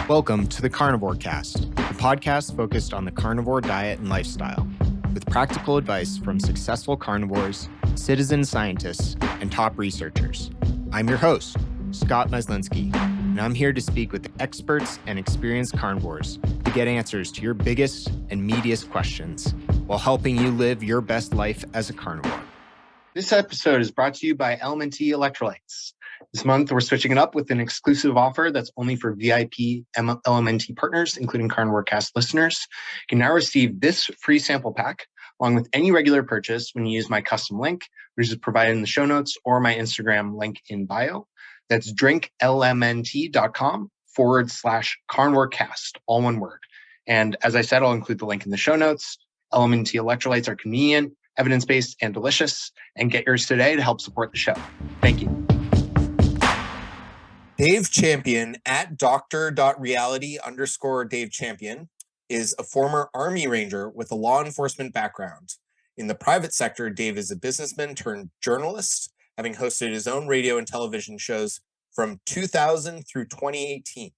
Welcome to the Carnivore Cast, a podcast focused on the carnivore diet and lifestyle, with practical advice from successful carnivores, citizen scientists, and top researchers. I'm your host, Scott Myslinski, and I'm here to speak with experts and experienced carnivores to get answers to your biggest and meatiest questions while helping you live your best life as a carnivore. This episode is brought to you by LMNT Electrolytes. This month, we're switching it up with an exclusive offer that's only for VIP LMNT partners, including Carnivore Cast listeners. You can now receive this free sample pack along with any regular purchase when you use my custom link, which is provided in the show notes or my Instagram link in bio. That's drinklmnt.com/carnivorecast, all one word. And as I said, I'll include the link in the show notes. LMNT electrolytes are convenient, evidence-based, and delicious. And get yours today to help support the show. Thank you. Dave Champion at Dr.reality_Dave Champion is a former Army Ranger with a law enforcement background. In the private sector, Dave is a businessman turned journalist, having hosted his own radio and television shows from 2000 through 2018.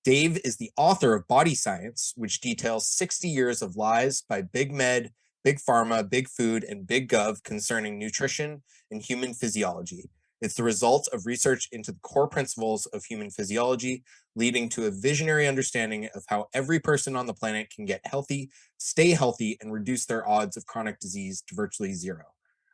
Dave is the author of Body Science, which details 60 years of lies by Big Med, Big Pharma, Big Food, and Big Gov concerning nutrition and human physiology. It's the result of research into the core principles of human physiology, leading to a visionary understanding of how every person on the planet can get healthy, stay healthy, and reduce their odds of chronic disease to virtually zero.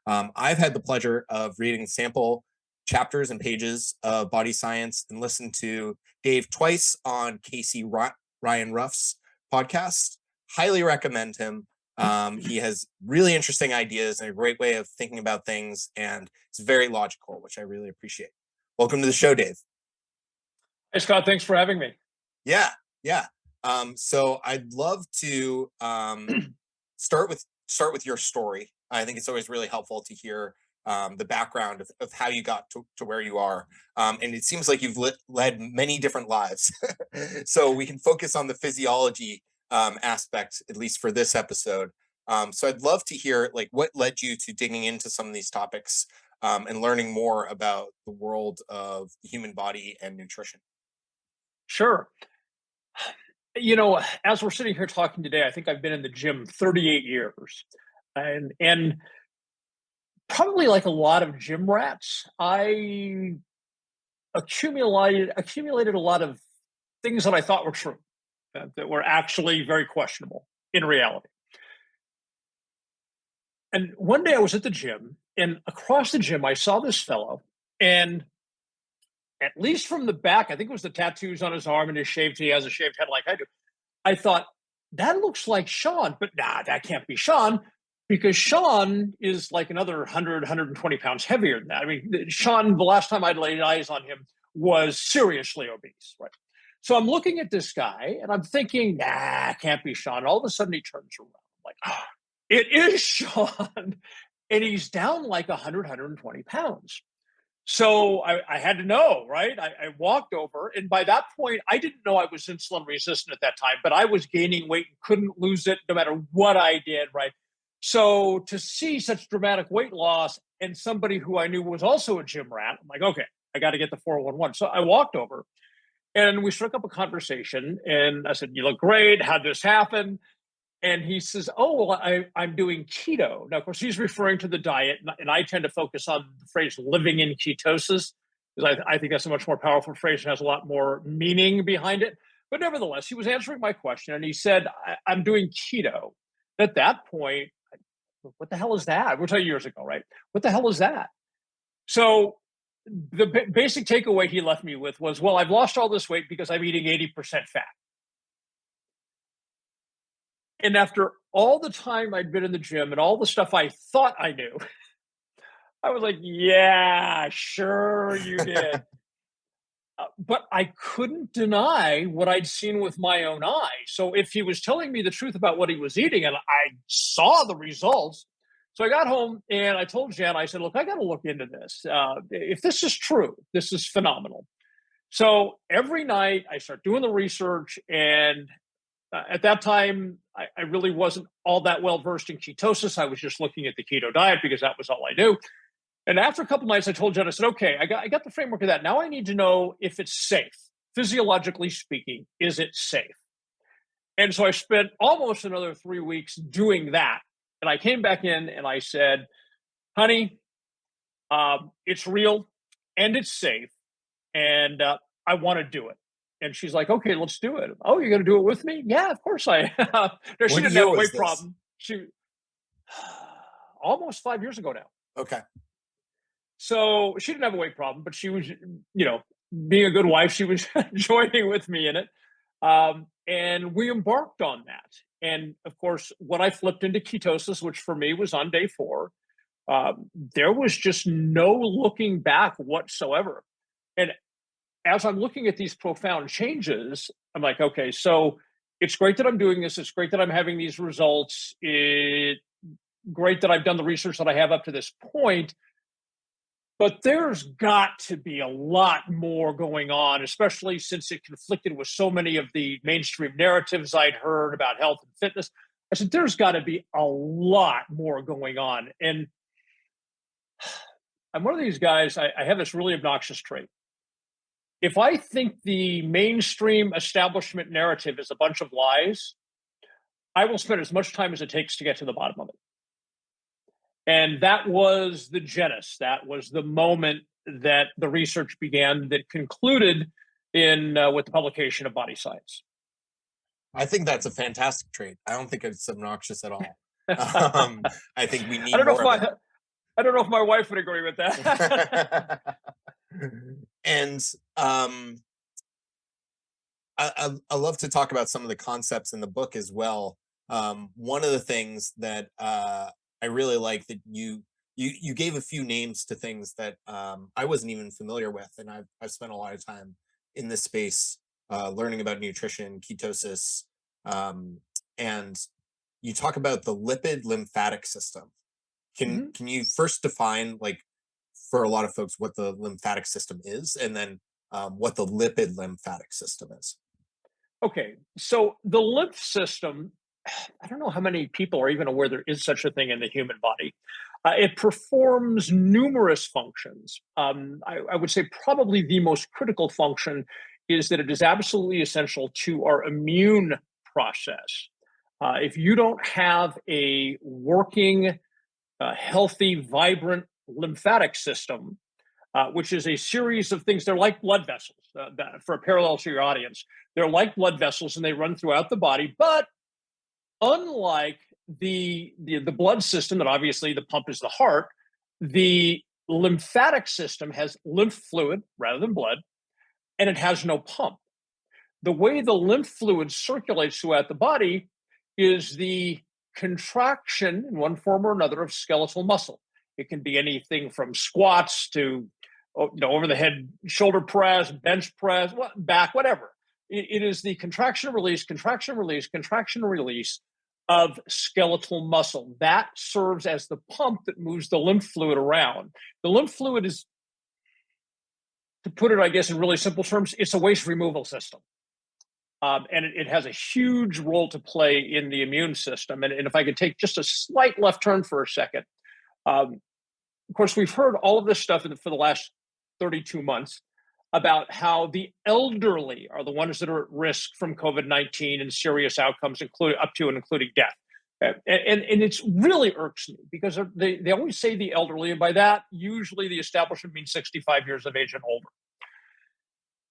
I've had the pleasure of reading sample chapters and pages of Body Science and listened to Dave twice on Casey Ryan Ruff's podcast. Highly recommend him. He has really interesting ideas and a great way of thinking about things, and it's very logical, which I really appreciate. Welcome to the show, Dave. Hey, Scott. Thanks for having me. Yeah. So I'd love to start with your story. I think it's always really helpful to hear the background of how you got to where you are. And it seems like you've led many different lives. So we can focus on the physiology aspect, at least for this episode. So I'd love to hear what led you to digging into some of these topics and learning more about the world of the human body and nutrition. Sure. You know, as we're sitting here talking today, I think I've been in the gym 38 years. And probably like a lot of gym rats, I accumulated a lot of things that I thought were true, that were actually very questionable in reality. And one day I was at the gym, and across the gym, I saw this fellow, and at least from the back, I think it was the tattoos on his arm and he has a shaved head like I do. I thought, that looks like Sean, but nah, that can't be Sean, because Sean is like another 100, 120 pounds heavier than that. I mean, Sean, the last time I'd laid eyes on him, was seriously obese, right? So I'm looking at this guy and I'm thinking, nah, can't be Sean. All of a sudden he turns around. I'm like, it is Sean. And he's down like 100, 120 pounds. So I had to know, right? I walked over, and by that point, I didn't know I was insulin resistant at that time, but I was gaining weight and couldn't lose it no matter what I did, right? So to see such dramatic weight loss and somebody who I knew was also a gym rat, I'm like, okay, I got to get the 411. So I walked over. And we struck up a conversation, and I said, you look great. How'd this happen? And he says, oh, well, I'm doing keto. Now, of course, he's referring to the diet, and I tend to focus on the phrase living in ketosis, because I think that's a much more powerful phrase and has a lot more meaning behind it. But nevertheless, he was answering my question, and he said, I'm doing keto. At that point, what the hell is that? We're talking years ago, right? What the hell is that? So the basic takeaway he left me with was, well, I've lost all this weight because I'm eating 80% fat. And after all the time I'd been in the gym and all the stuff I thought I knew, I was like, yeah, sure you did. But I couldn't deny what I'd seen with my own eyes. So if he was telling me the truth about what he was eating, and I saw the results, so I got home and I told Jen, I said, look, I got to look into this. If this is true, this is phenomenal. So every night I start doing the research, and at that time, I really wasn't all that well versed in ketosis. I was just looking at the keto diet because that was all I knew. And after a couple nights, I told Jen, I said, okay, I got the framework of that. Now I need to know if it's safe. physiologically speaking, is it safe? And so I spent almost another 3 weeks doing that. And I came back in and I said, honey, it's real and it's safe. And I want to do it. And she's like, okay, let's do it. Oh, you're going to do it with me? Yeah, of course I am. No, she What didn't year have a was weight this? problem. She almost 5 years ago now. Okay. So she didn't have a weight problem, but she was, being a good wife, she was joining with me in it. And we embarked on that. And of course, when I flipped into ketosis, which for me was on day 4, there was just no looking back whatsoever. And as I'm looking at these profound changes, I'm like, okay, so it's great that I'm doing this. It's great that I'm having these results. It's great that I've done the research that I have up to this point. But there's got to be a lot more going on, especially since it conflicted with so many of the mainstream narratives I'd heard about health and fitness. I said, there's got to be a lot more going on. And I'm one of these guys, I have this really obnoxious trait. If I think the mainstream establishment narrative is a bunch of lies, I will spend as much time as it takes to get to the bottom of it. And that was the genesis. That was the moment that the research began that concluded in with the publication of Body Science. I think that's a fantastic trait. I don't think it's obnoxious at all. I think we need more of it. I don't know if my wife would agree with that. And I love to talk about some of the concepts in the book as well. One of the things that I really like that you gave a few names to things that I wasn't even familiar with, and I've spent a lot of time in this space learning about nutrition, ketosis, and you talk about the lipid lymphatic system. Can you first define, like, for a lot of folks, what the lymphatic system is, and then what the lipid lymphatic system is? Okay, so the lymph system, I don't know how many people are even aware there is such a thing in the human body. It performs numerous functions. I would say probably the most critical function is that it is absolutely essential to our immune process. If you don't have a working, healthy, vibrant lymphatic system, which is a series of things, they're like blood vessels. For a parallel to your audience, they're like blood vessels and they run throughout the body, but unlike the blood system, that obviously the pump is the heart, the lymphatic system has lymph fluid rather than blood, and it has no pump. The way the lymph fluid circulates throughout the body is the contraction in one form or another of skeletal muscle. It can be anything from squats to over the head shoulder press, bench press, back, whatever. It is the contraction release, contraction release, contraction release of skeletal muscle. That serves as the pump that moves the lymph fluid around. The lymph fluid is, to put it, I guess, in really simple terms, it's a waste removal system. And it has a huge role to play in the immune system. And if I could take just a slight left turn for a second, of course, we've heard all of this stuff for the last 32 months about how the elderly are the ones that are at risk from COVID-19 and serious outcomes, up to and including death. And it really irks me because they always say the elderly, and by that, usually the establishment means 65 years of age and older.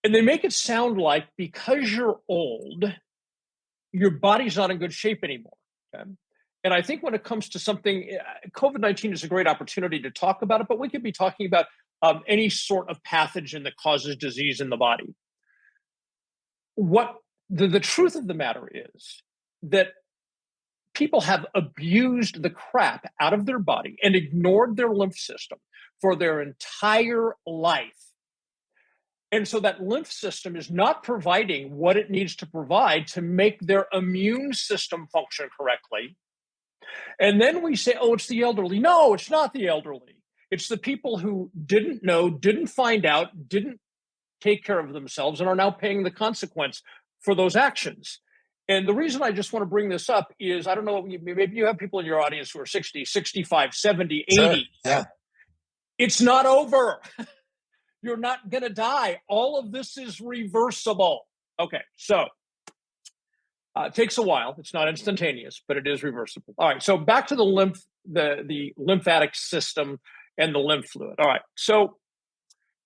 And they make it sound like because you're old, your body's not in good shape anymore. Okay? And I think when it comes to something, COVID-19 is a great opportunity to talk about it, but we could be talking about any sort of pathogen that causes disease in the body. What the truth of the matter is that people have abused the crap out of their body and ignored their lymph system for their entire life. And so that lymph system is not providing what it needs to provide to make their immune system function correctly. And then we say, oh, it's the elderly. No, it's not the elderly. It's the people who didn't know, didn't find out, didn't take care of themselves, and are now paying the consequence for those actions. And the reason I just want to bring this up is, I don't know, maybe you have people in your audience who are 60, 65, 70, 80. Sure, yeah. It's not over. You're not going to die. All of this is reversible. Okay, so it takes a while. It's not instantaneous, but it is reversible. All right, so back to the lymphatic system and the lymph fluid. All right, so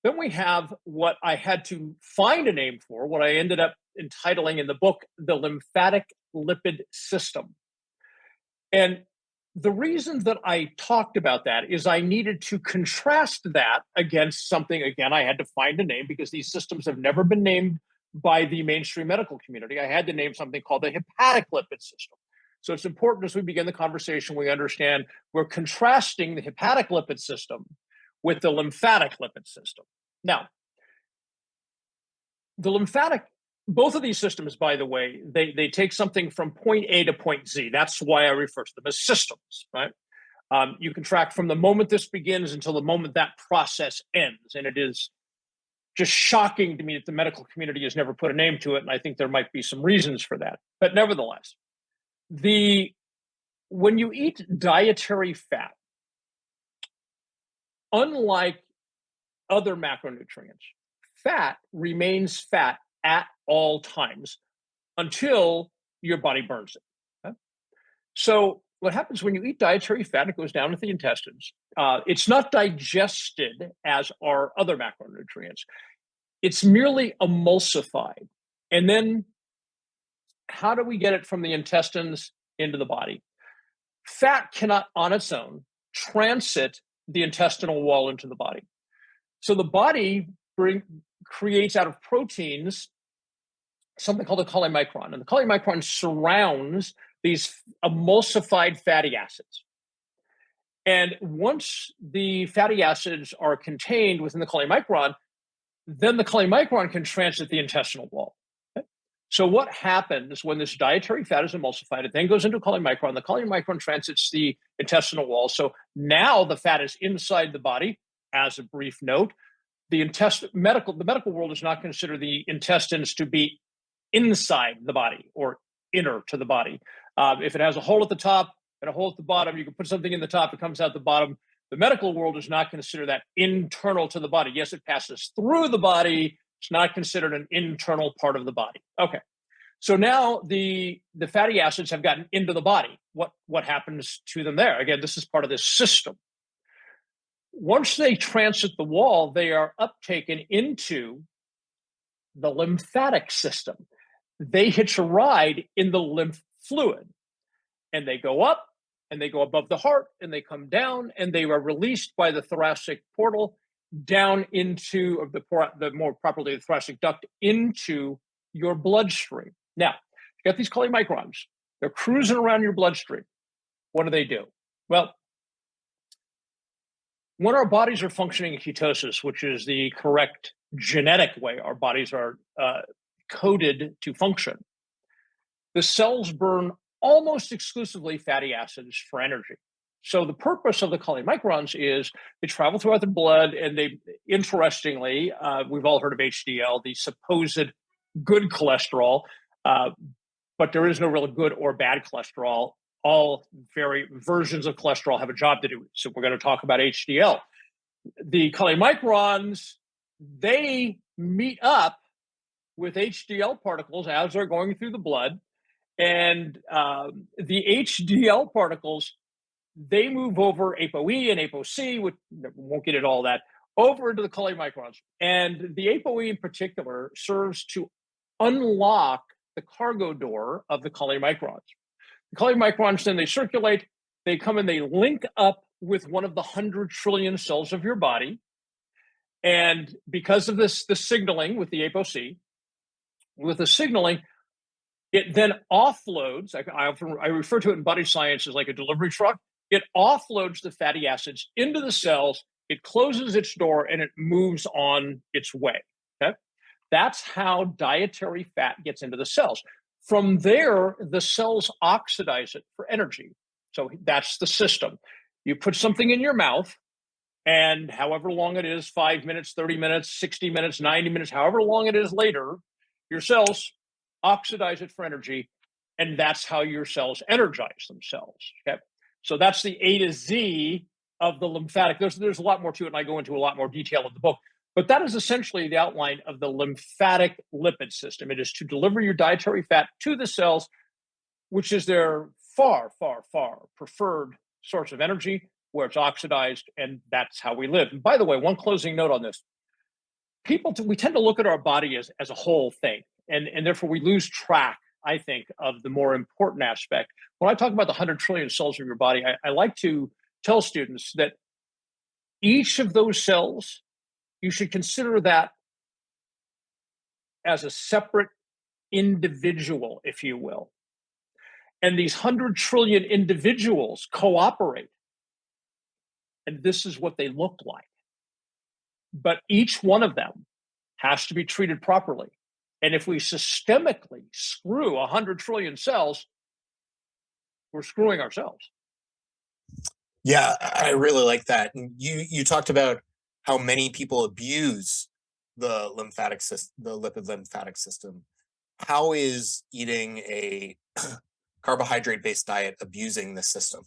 then we have what I had to find a name for, what I ended up entitling in the book, the lymphatic lipid system. And the reason that I talked about that is I needed to contrast that against something. Again, I had to find a name because these systems have never been named by the mainstream medical community. I had to name something called the hepatic lipid system. So it's important as we begin the conversation, we understand we're contrasting the hepatic lipid system with the lymphatic lipid system. Now, the lymphatic, both of these systems, by the way, they take something from point A to point Z. That's why I refer to them as systems, right? You can track from the moment this begins until the moment that process ends. And it is just shocking to me that the medical community has never put a name to it. And I think there might be some reasons for that. But nevertheless, when you eat dietary fat, unlike other macronutrients, fat remains fat at all times until your body burns it. Okay? So what happens when you eat dietary fat, it goes down into the intestines. It's not digested as are other macronutrients. It's merely emulsified. And then how do we get it from the intestines into the body? Fat cannot on its own transit the intestinal wall into the body. So the body creates out of proteins something called a chylomicron. And the chylomicron surrounds these emulsified fatty acids. And once the fatty acids are contained within the chylomicron, then the chylomicron can transit the intestinal wall. Okay? So what happens when this dietary fat is emulsified? It then goes into a chylomicron. The chylomicron transits the intestinal wall. So now the fat is inside the body. As a brief note, the medical world does not consider the intestines to be inside the body or inner to the body. If it has a hole at the top and a hole at the bottom, you can put something in the top, it comes out the bottom. The medical world does not consider that internal to the body. Yes, it passes through the body. It's not considered an internal part of the body. Okay. So now the fatty acids have gotten into the body. What happens to them there? Again, this is part of this system. Once they transit the wall, they are uptaken into the lymphatic system. They hitch a ride in the lymph fluid, and they go up and they go above the heart and they come down and they are released by the thoracic portal down into the more properly the thoracic duct into your bloodstream. Now, you got these chylomicrons. They're cruising around your bloodstream. What do? Well, when our bodies are functioning in ketosis, which is the correct genetic way our bodies are coded to function, the cells burn almost exclusively fatty acids for energy. So the purpose of the chylomicrons is they travel throughout the blood, and they, interestingly, we've all heard of HDL, the supposed good cholesterol, but there is no real good or bad cholesterol. All versions of cholesterol have a job to do. So we're going to talk about HDL. The chylomicrons, they meet up with HDL particles as they're going through the blood. And the HDL particles, they move over ApoE and ApoC, which won't get into all that, over into the chylomicrons. And the ApoE in particular serves to unlock the cargo door of the chylomicrons. The chylomicrons, then they circulate, they come and they link up with one of the 100 trillion cells of your body. And because of the signaling with the ApoC, with the signaling, it then offloads, I refer to it in body science as like a delivery truck. It offloads the fatty acids into the cells, it closes its door, and it moves on its way. Okay? That's how dietary fat gets into the cells. From there, the cells oxidize it for energy. So that's the system. You put something in your mouth, and however long it is, 5 minutes, 30 minutes, 60 minutes, 90 minutes, however long it is later, your cells oxidize it for energy, and that's how your cells energize themselves. Okay? So that's the A to Z of the lymphatic. There's a lot more to it, and I go into a lot more detail in the book. But that is essentially the outline of the lymphatic lipid system. It is to deliver your dietary fat to the cells, which is their far, far, far preferred source of energy, where it's oxidized, and that's how we live. And by the way, one closing note on this. We tend to look at our body as a whole thing, and therefore we lose track, I think, of the more important aspect. When I talk about the 100 trillion cells of your body, I like to tell students that each of those cells, you should consider that as a separate individual, if you will. And these 100 trillion individuals cooperate. And this is what they look like. But each one of them has to be treated properly. And if we systemically screw 100 trillion cells, we're screwing ourselves. Yeah, I really like that. And you talked about how many people abuse the lymphatic system, the lipid lymphatic system. How is eating a carbohydrate-based diet abusing the system?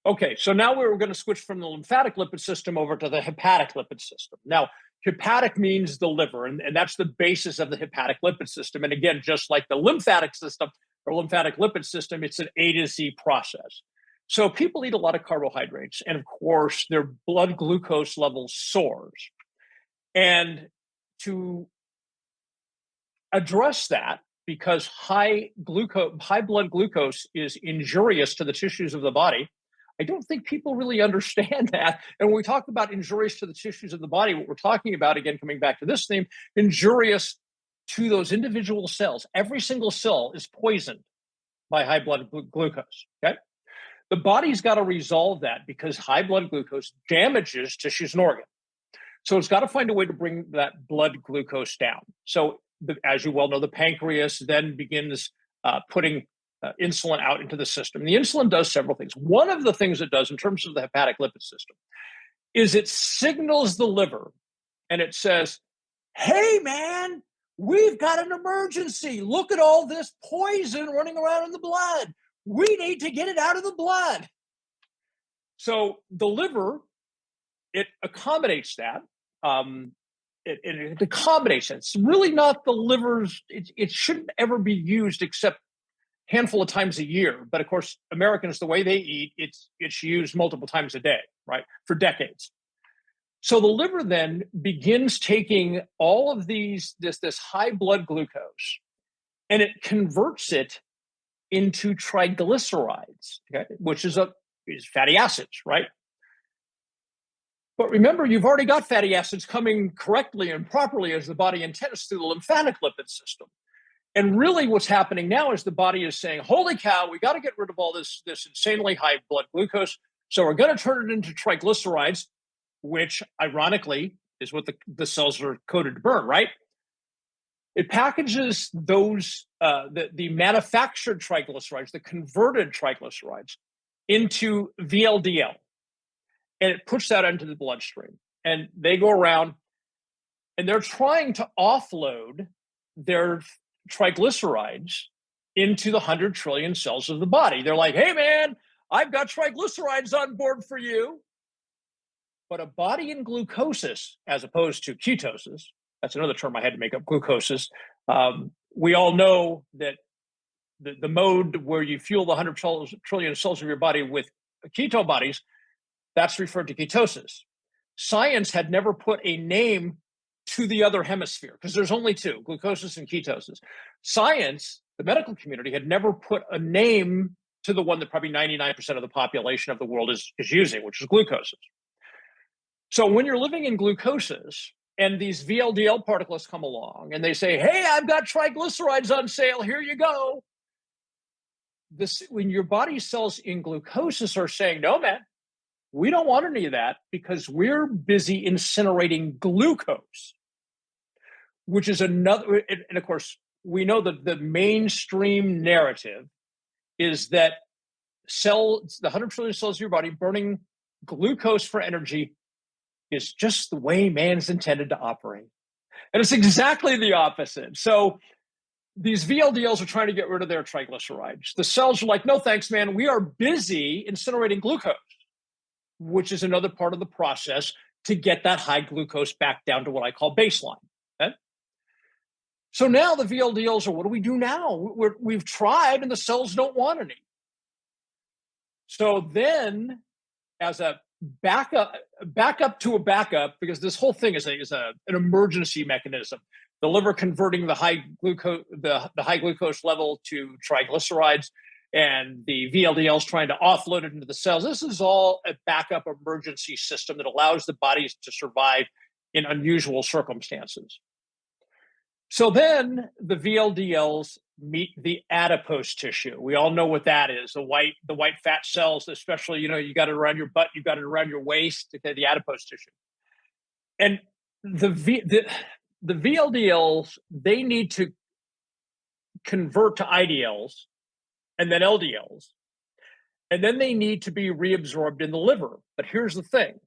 Okay, so now we're going to switch from the lymphatic lipid system over to the hepatic lipid system. Now, hepatic means the liver, and that's the basis of the hepatic lipid system. And again, just like the lymphatic system or lymphatic lipid system, it's an A to Z process. So people eat a lot of carbohydrates, and of course, their blood glucose level soars. And to address that, because high blood glucose is injurious to the tissues of the body, I don't think people really understand that. And when we talk about injurious to the tissues of the body, what we're talking about, again, coming back to this theme, injurious to those individual cells. Every single cell is poisoned by high blood glucose, okay? The body's got to resolve that because high blood glucose damages tissues and organs. So it's got to find a way to bring that blood glucose down. So as you well know, the pancreas then begins putting insulin out into the system. And the insulin does several things. One of the things it does in terms of the hepatic lipid system is it signals the liver and it says, hey, man, we've got an emergency. Look at all this poison running around in the blood. We need to get it out of the blood. So the liver, it accommodates that. It accommodates it. It's really not the liver's, it shouldn't ever be used except a handful of times a year. But of course, Americans, the way they eat, it's used multiple times a day, right? For decades. So the liver then begins taking all of this high blood glucose, and it converts it into triglycerides, okay, which is fatty acids, right? But remember, you've already got fatty acids coming correctly and properly as the body intends through the lymphatic lipid system. And really what's happening now is the body is saying, holy cow, we got to get rid of all this insanely high blood glucose. So we're going to turn it into triglycerides, which ironically is what the cells are coded to burn, right? It packages those, the manufactured triglycerides, the converted triglycerides, into VLDL. And it puts that into the bloodstream. And they go around and they're trying to offload their triglycerides into the 100 trillion cells of the body. They're like, hey, man, I've got triglycerides on board for you. But a body in glucosis, as opposed to ketosis, that's another term I had to make up, glucosis. We all know that the mode where you fuel the 100 trillion cells of your body with keto bodies, that's referred to ketosis. Science had never put a name to the other hemisphere because there's only two, glucosis and ketosis. Science, the medical community, had never put a name to the one that probably 99% of the population of the world is using, which is glucosis. So when you're living in glucosis and these VLDL particles come along and they say, hey, I've got triglycerides on sale, here you go. When your body cells in glucosis are saying, no, man, we don't want any of that because we're busy incinerating glucose, which is another, and of course, we know that the mainstream narrative is that the 100 trillion cells of your body burning glucose for energy is just the way man's intended to operate. And it's exactly the opposite. So these VLDLs are trying to get rid of their triglycerides. The cells are like, no, thanks, man. We are busy incinerating glucose, which is another part of the process to get that high glucose back down to what I call baseline. Okay? So now the VLDLs are, what do we do now? We've tried and the cells don't want any. So then, as a backup to a backup, because this whole thing is an emergency mechanism. The liver converting the high glucose level to triglycerides, and the VLDLs trying to offload it into the cells. This is all a backup emergency system that allows the bodies to survive in unusual circumstances. So then the VLDLs meet the adipose tissue. We all know what that is. The white fat cells, especially, you got it around your butt, you got it around your waist, okay, the adipose tissue. And the VLDLs, they need to convert to IDLs and then LDLs. And then they need to be reabsorbed in the liver. But here's the thing.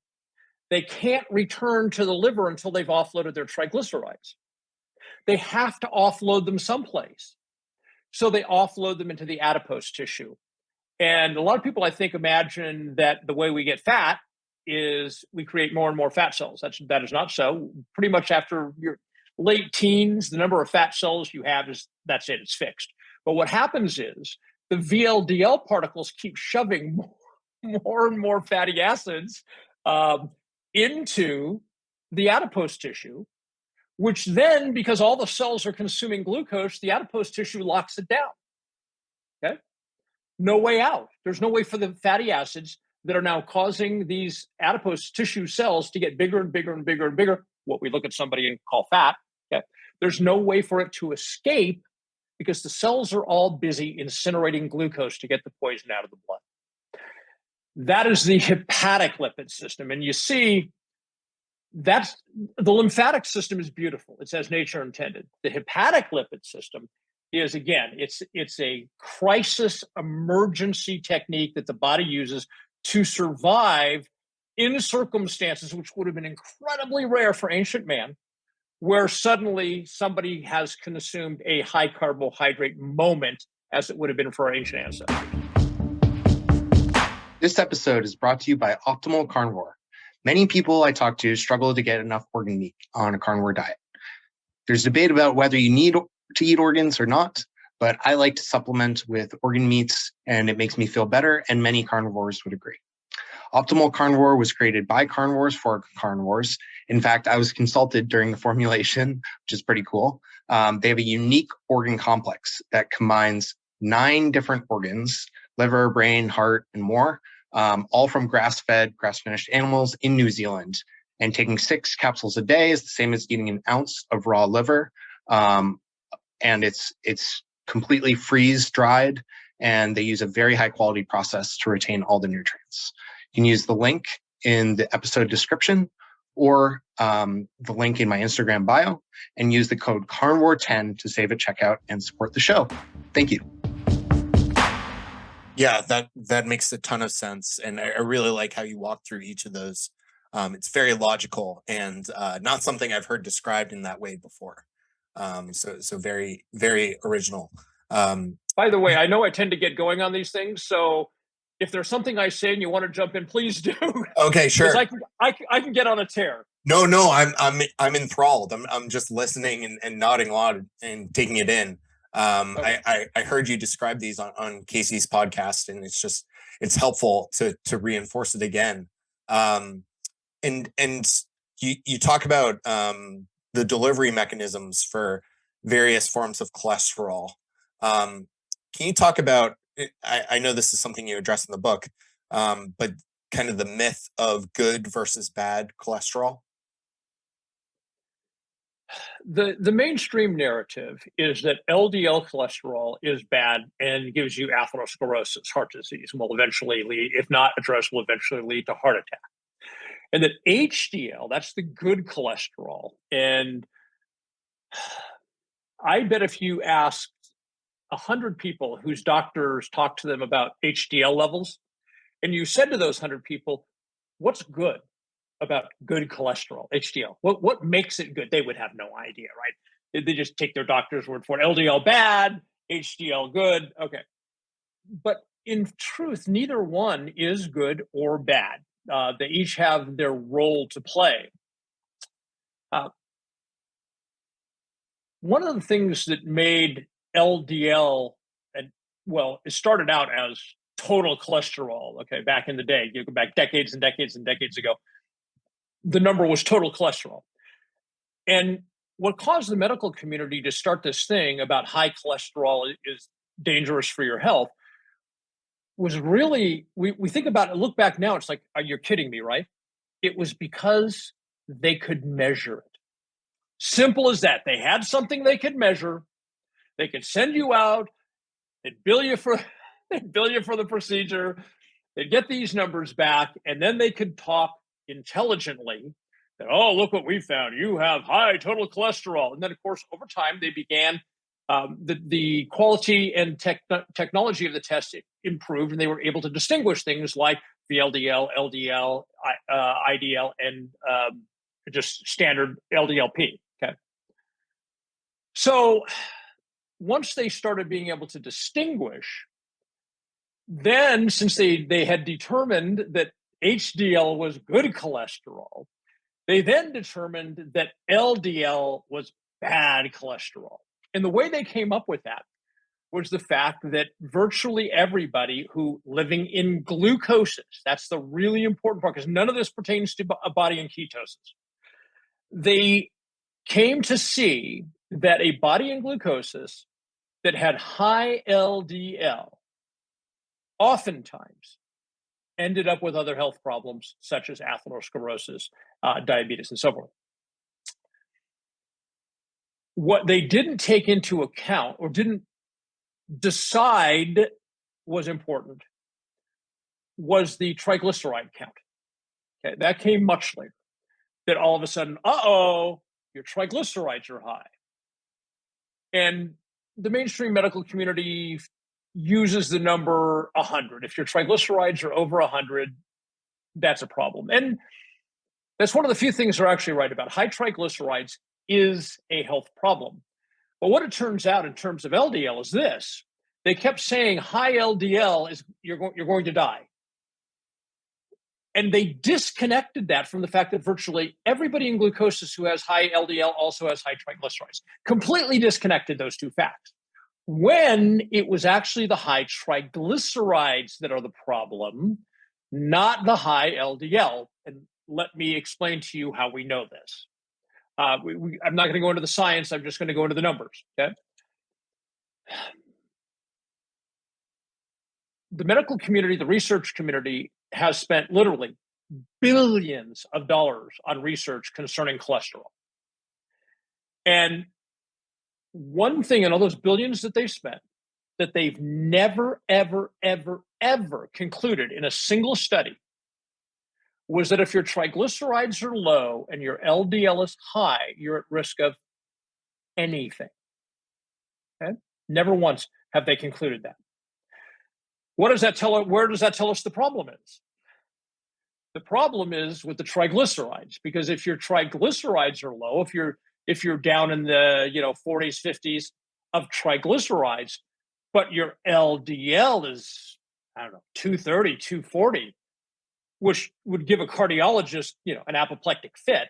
They can't return to the liver until they've offloaded their triglycerides. They have to offload them someplace. So they offload them into the adipose tissue. And a lot of people, I think, imagine that the way we get fat is we create more and more fat cells. That is not so. Pretty much after your late teens, the number of fat cells you have that's it, it's fixed. But what happens is the VLDL particles keep shoving more and more fatty acids into the adipose tissue, which then, because all the cells are consuming glucose, the adipose tissue locks it down. Okay? No way out. There's no way for the fatty acids that are now causing these adipose tissue cells to get bigger and bigger and bigger and bigger, what we look at somebody and call fat. Okay? There's no way for it to escape because the cells are all busy incinerating glucose to get the poison out of the blood. That is the hepatic lipid system. And you see, that's the lymphatic system is beautiful. It's as nature intended. The hepatic lipid system is, again, it's a crisis emergency technique that the body uses to survive in circumstances which would have been incredibly rare for ancient man, where suddenly somebody has consumed a high carbohydrate moment, as it would have been for our ancient ancestors. This episode is brought to you by Optimal Carnivore. Many people I talk to struggle to get enough organ meat on a carnivore diet. There's debate about whether you need to eat organs or not, but I like to supplement with organ meats and it makes me feel better, and many carnivores would agree. Optimal Carnivore was created by carnivores for carnivores. In fact, I was consulted during the formulation, which is pretty cool. They have a unique organ complex that combines 9 different organs, liver, brain, heart, and more, all from grass-fed, grass-finished animals in New Zealand. And taking 6 capsules a day is the same as eating an ounce of raw liver. And it's completely freeze-dried, and they use a very high-quality process to retain all the nutrients. You can use the link in the episode description or the link in my Instagram bio and use the code Carnivore10 to save at checkout and support the show. Thank you. Yeah, that makes a ton of sense. And I really like how you walk through each of those. It's very logical and not something I've heard described in that way before. So very, very original. By the way, I know I tend to get going on these things, so if there's something I say and you want to jump in, please do. Okay, sure. I can get on a tear. No, I'm enthralled. I'm just listening and nodding along and taking it in. Okay. I heard you describe these on Casey's podcast, and it's helpful to reinforce it again. And you talk about the delivery mechanisms for various forms of cholesterol. Can you talk about, I know this is something you address in the book, but kind of the myth of good versus bad cholesterol? The mainstream narrative is that LDL cholesterol is bad and gives you atherosclerosis, heart disease, and will eventually lead, if not addressed, will eventually lead to heart attack. And that HDL, that's the good cholesterol. And I bet if you asked 100 people whose doctors talked to them about HDL levels, and you said to those 100 people, what's good about good cholesterol, HDL? What makes it good? They would have no idea, right? They just take their doctor's word for it. LDL bad, HDL good. Okay. But in truth, neither one is good or bad. They each have their role to play. One of the things that made LDL, and well, it started out as total cholesterol. Okay, back in the day, you go back decades and decades and decades ago, the number was total cholesterol. And what caused the medical community to start this thing about high cholesterol is dangerous for your health was really, we think about it, look back now, it's like, are you kidding me, right? It was because they could measure it. Simple as that. They had something they could measure. They could send you out. They'd bill you for the procedure. They'd get these numbers back, and then they could talk intelligently that, oh, look what we found. You have high total cholesterol. And then, of course, over time, they began the quality and technology of the test improved, and they were able to distinguish things like VLDL, LDL, IDL, and just standard LDLP. Okay. So once they started being able to distinguish, then since they had determined that HDL was good cholesterol, they then determined that LDL was bad cholesterol. And the way they came up with that was the fact that virtually everybody who living in glucosis, that's the really important part, because none of this pertains to a body in ketosis. They came to see that a body in glucosis that had high LDL oftentimes ended up with other health problems such as atherosclerosis, diabetes, and so forth. What they didn't take into account or didn't decide was important was the triglyceride count. Okay, that came much later. That all of a sudden, your triglycerides are high. And the mainstream medical community uses the number 100. If your triglycerides are over 100, that's a problem. And that's one of the few things they're actually right about. High triglycerides is a health problem. But what it turns out in terms of LDL is this. They kept saying high LDL is you're going to die. And they disconnected that from the fact that virtually everybody in glucosis who has high LDL also has high triglycerides. Completely disconnected those two facts. When it was actually the high triglycerides that are the problem, not the high LDL. And let me explain to you how we know this. I'm not going to go into the science. I'm just going to go into the numbers. Okay. The medical community, the research community has spent literally billions of dollars on research concerning cholesterol. And one thing in all those billions that they've spent that they've never, ever, ever, ever concluded in a single study was that if your triglycerides are low and your LDL is high, you're at risk of anything. Okay? Never once have they concluded that. What does that tell us? Where does that tell us the problem is? The problem is with the triglycerides, because if your triglycerides are low, if you're down in the 40s, 50s of triglycerides, but your LDL is, 230, 240, which would give a cardiologist, an apoplectic fit.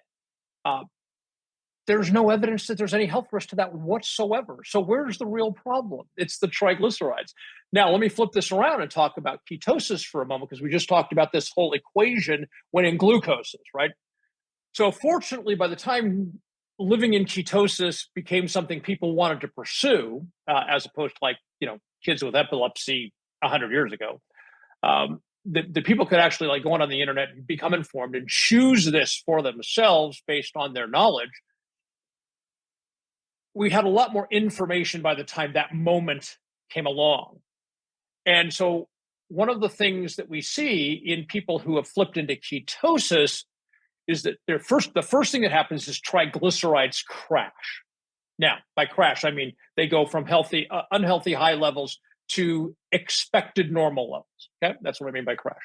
There's no evidence that there's any health risk to that whatsoever. So where's the real problem? It's the triglycerides. Now, let me flip this around and talk about ketosis for a moment, because we just talked about this whole equation when in glucosis, right? So fortunately, by the time living in ketosis became something people wanted to pursue, as opposed to kids with epilepsy 100 years ago, the people could actually go on the internet and become informed and choose this for themselves based on their knowledge. We had a lot more information by the time that moment came along. And so one of the things that we see in people who have flipped into ketosis is that the first thing that happens is triglycerides crash. Now, by crash, I mean they go from unhealthy high levels to expected normal levels. Okay, that's what I mean by crash.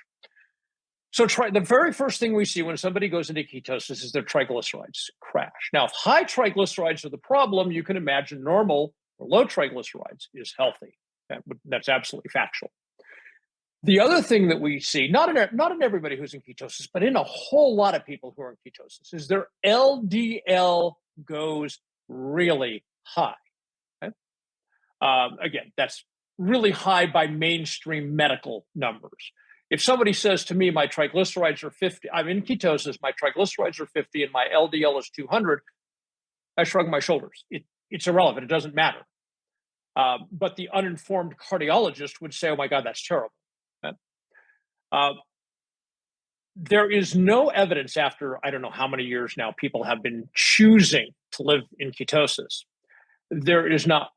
So the very first thing we see when somebody goes into ketosis is their triglycerides crash. Now, if high triglycerides are the problem, you can imagine normal or low triglycerides is healthy. That's absolutely factual. The other thing that we see, not in everybody who's in ketosis, but in a whole lot of people who are in ketosis, is their LDL goes really high. Okay? Again, that's really high by mainstream medical numbers. If somebody says to me, my triglycerides are 50, I'm in ketosis, my triglycerides are 50 and my LDL is 200, I shrug my shoulders. It's irrelevant. It doesn't matter. But the uninformed cardiologist would say, oh my God, that's terrible. There is no evidence after, I don't know how many years now, people have been choosing to live in ketosis. There is not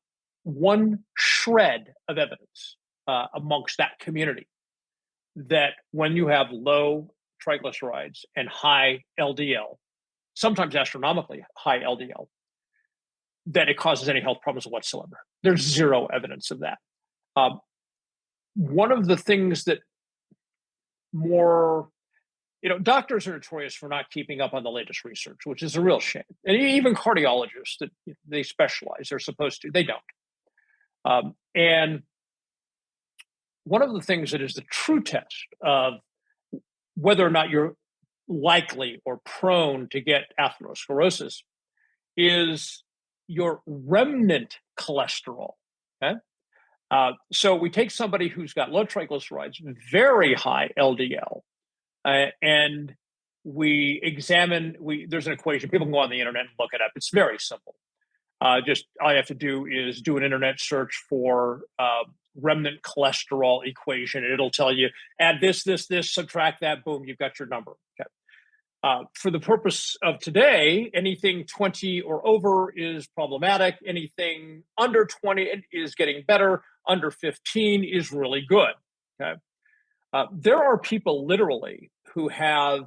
one shred of evidence amongst that community that when you have low triglycerides and high LDL, sometimes astronomically high LDL, that it causes any health problems whatsoever. There's zero evidence of that. One of the things that doctors are notorious for not keeping up on the latest research, which is a real shame. And even cardiologists, that they specialize, they're supposed to, they don't. And one of the things that is the true test of whether or not you're likely or prone to get atherosclerosis is your remnant cholesterol. Okay? So we take somebody who's got low triglycerides, very high LDL, and we examine, there's an equation, people can go on the internet and look it up. It's very simple. Just all you have to do is do an internet search for remnant cholesterol equation, and it'll tell you, add this, subtract that, boom, you've got your number. Okay. For the purpose of today, anything 20 or over is problematic. Anything under 20 is getting better. Under 15 is really good. Okay. There are people literally who have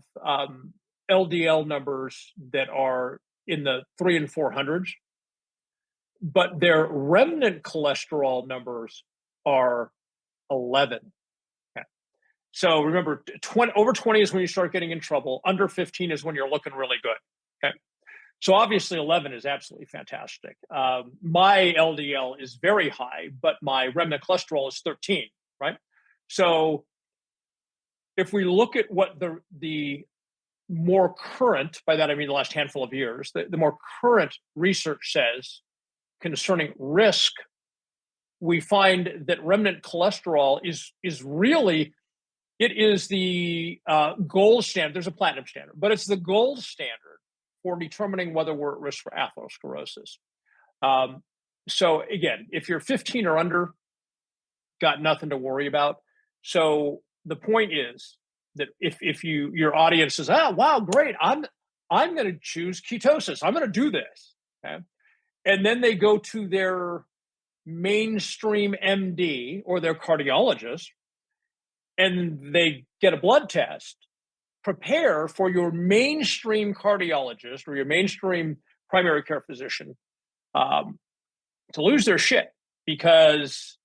LDL numbers that are in the 300 and 400s, but their remnant cholesterol numbers are 11. Okay. So remember, over 20 is when you start getting in trouble. Under 15 is when you're looking really good. Okay. So obviously 11 is absolutely fantastic. My LDL is very high, but my remnant cholesterol is 13, right? So if we look at what the more current, by that I mean the last handful of years, the more current research says concerning risk, we find that remnant cholesterol is really, it is the gold standard. There's a platinum standard, but it's the gold standard for determining whether we're at risk for atherosclerosis. So again, if you're 15 or under, got nothing to worry about. So the point is that if your audience says, oh, wow, great, I'm going to choose ketosis, I'm going to do this, okay? And then they go to their mainstream MD or their cardiologist and they get a blood test, prepare for your mainstream cardiologist or your mainstream primary care physician to lose their shit, because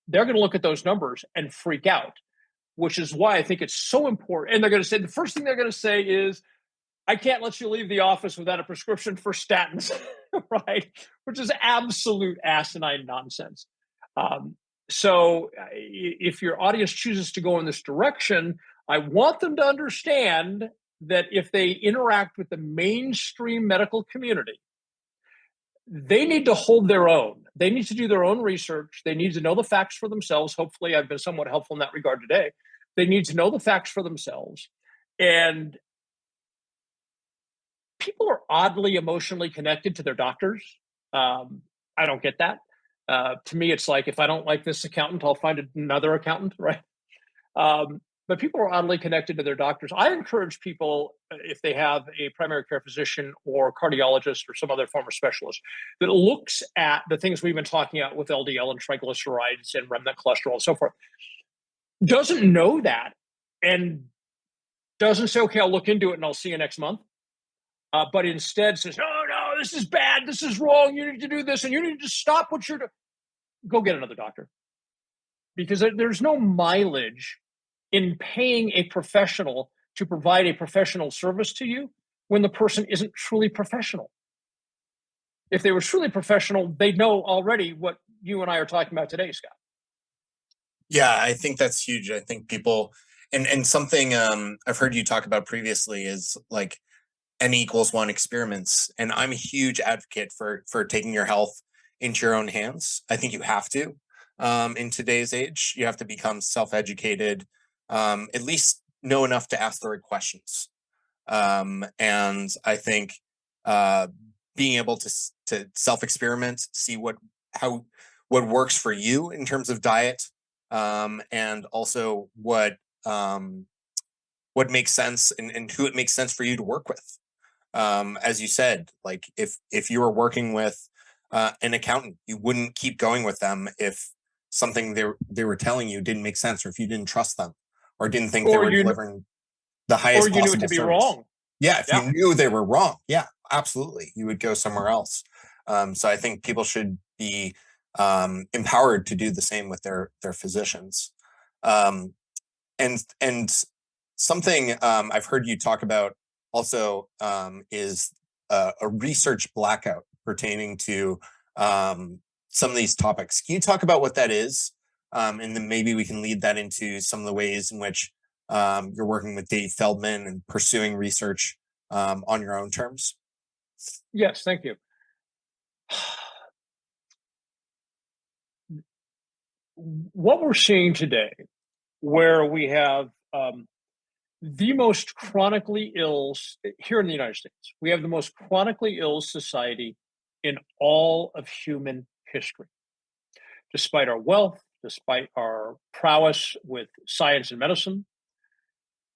they're going to look at those numbers and freak out, which is why I think it's so important. And they're going to say, the first thing they're going to say is, I can't let you leave the office without a prescription for statins, right? Which is absolute asinine nonsense. So if your audience chooses to go in this direction, I want them to understand that if they interact with the mainstream medical community, they need to hold their own. They need to do their own research. They need to know the facts for themselves. Hopefully, I've been somewhat helpful in that regard today. They need to know the facts for themselves. And people are oddly emotionally connected to their doctors. I don't get that. To me, it's like, if I don't like this accountant, I'll find another accountant, right? But people are oddly connected to their doctors. I encourage people, if they have a primary care physician or cardiologist or some other form of specialist that looks at the things we've been talking about with LDL and triglycerides and remnant cholesterol and so forth, doesn't know that and doesn't say, okay, I'll look into it and I'll see you next month. But instead says, no, this is bad, this is wrong, you need to do this, and you need to stop what you're doing. Go get another doctor. Because there's no mileage in paying a professional to provide a professional service to you when the person isn't truly professional. If they were truly professional, they'd know already what you and I are talking about today, Scott. Yeah, I think that's huge. I think people, and something I've heard you talk about previously is like N=1 experiments. And I'm a huge advocate for taking your health into your own hands. I think you have to. In today's age, you have to become self-educated, at least know enough to ask the right questions. And I think uh, being able to self-experiment, see what works for you in terms of diet, and also what makes sense, and who it makes sense for you to work with. As you said, like if you were working with an accountant, you wouldn't keep going with them if something they were telling you didn't make sense, or if you didn't trust them, or didn't think they or were you delivering the or highest you knew it possible to be service. wrong. Yeah, if you Yeah. knew they were wrong, yeah, absolutely, you would go somewhere else. So I think people should be empowered to do the same with their physicians. Um, and something I've heard you talk about also is a research blackout pertaining to some of these topics. Can you talk about what that is? And then maybe we can lead that into some of the ways in which you're working with Dave Feldman and pursuing research on your own terms. Yes, thank you. What we're seeing today, where we have the most chronically ill here in the United States, we have the most chronically ill society in all of human history. Despite our wealth, despite our prowess with science and medicine,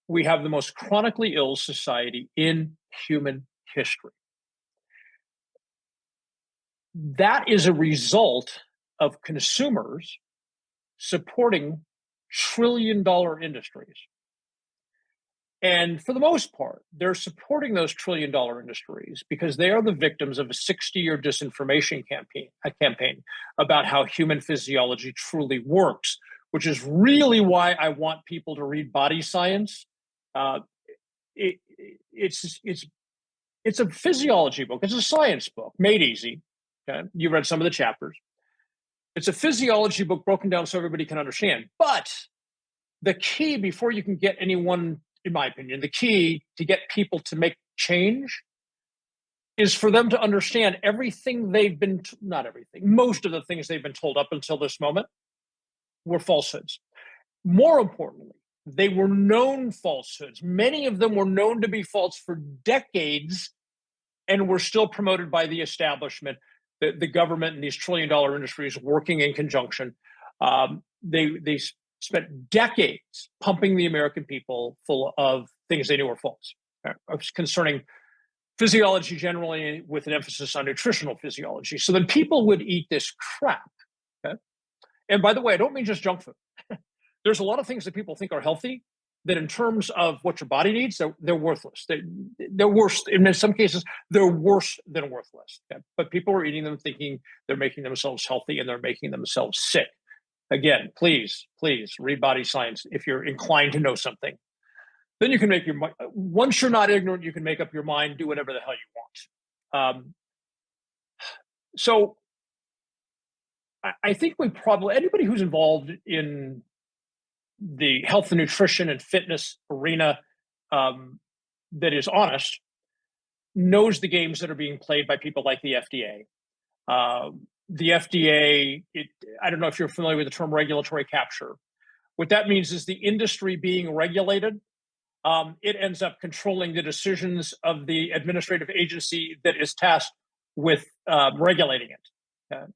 we have the most chronically ill society in human history. That is a result of consumers supporting trillion-dollar industries. And for the most part, they're supporting those trillion-dollar industries because they are the victims of a 60-year disinformation campaign about how human physiology truly works, which is really why I want people to read Body Science. Uh, it, it's a physiology book. It's a science book made easy. Okay? You read some of the chapters. It's a physiology book broken down so everybody can understand. But the key, before you can get anyone, in my opinion, the key to get people to make change is for them to understand everything they've been, not everything, most of the things they've been told up until this moment were falsehoods. More importantly, they were known falsehoods. Many of them were known to be false for decades and were still promoted by the establishment, the government, and these trillion-dollar industries working in conjunction. They spent decades pumping the American people full of things they knew were false, concerning physiology generally, with an emphasis on nutritional physiology. So then people would eat this crap. Okay? And by the way, I don't mean just junk food. There's a lot of things that people think are healthy that in terms of what your body needs, they're worthless. They're worse. In some cases, they're worse than worthless. Okay? But people are eating them thinking they're making themselves healthy, and they're making themselves sick. Again, please read Body Science if you're inclined to know something. Then you can make your mind. Once you're not ignorant, you can make up your mind, do whatever the hell you want. So I think we probably, anybody who's involved in the health and nutrition and fitness arena that is honest knows the games that are being played by people like the FDA. The FDA, I don't know if you're familiar with the term regulatory capture. What that means is the industry being regulated, it ends up controlling the decisions of the administrative agency that is tasked with regulating it.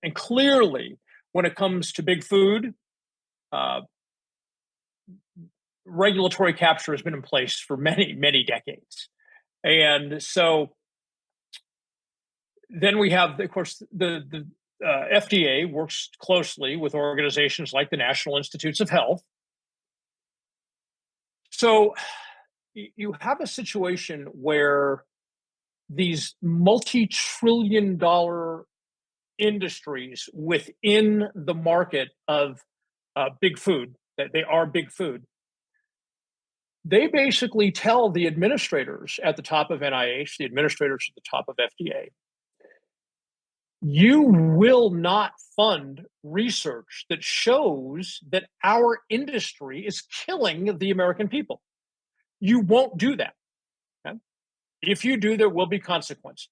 And clearly, when it comes to big food, regulatory capture has been in place for many, many decades. And so then we have, of course, the FDA works closely with organizations like the National Institutes of Health. So you have a situation where these multi-trillion-dollar industries within the market of big food, that they are big food, they basically tell the administrators at the top of NIH, the administrators at the top of FDA, you will not fund research that shows that our industry is killing the American people. You won't do that. Okay? If you do, there will be consequences.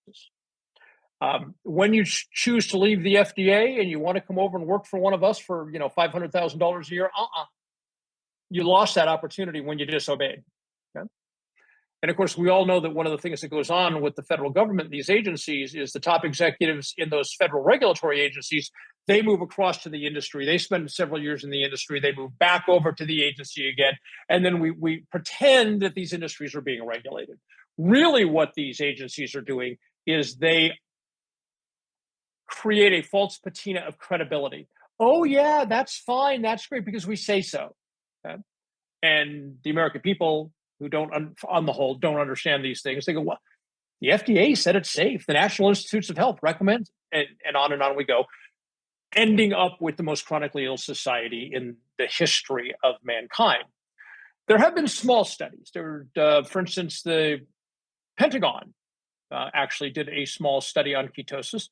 When you choose to leave the FDA and you want to come over and work for one of us for $500,000 a year, you lost that opportunity when you disobeyed. Okay? And of course, we all know that one of the things that goes on with the federal government, these agencies, is the top executives in those federal regulatory agencies, they move across to the industry. They spend several years in the industry. They move back over to the agency again. And then we pretend that these industries are being regulated. Really, what these agencies are doing is they create a false patina of credibility. Oh, yeah, that's fine. That's great because we say so. Okay? And the American people who don't, on the whole, don't understand these things. They go, well, the FDA said it's safe. The National Institutes of Health recommends, and on we go, ending up with the most chronically ill society in the history of mankind. There have been small studies. For instance, the Pentagon actually did a small study on ketosis,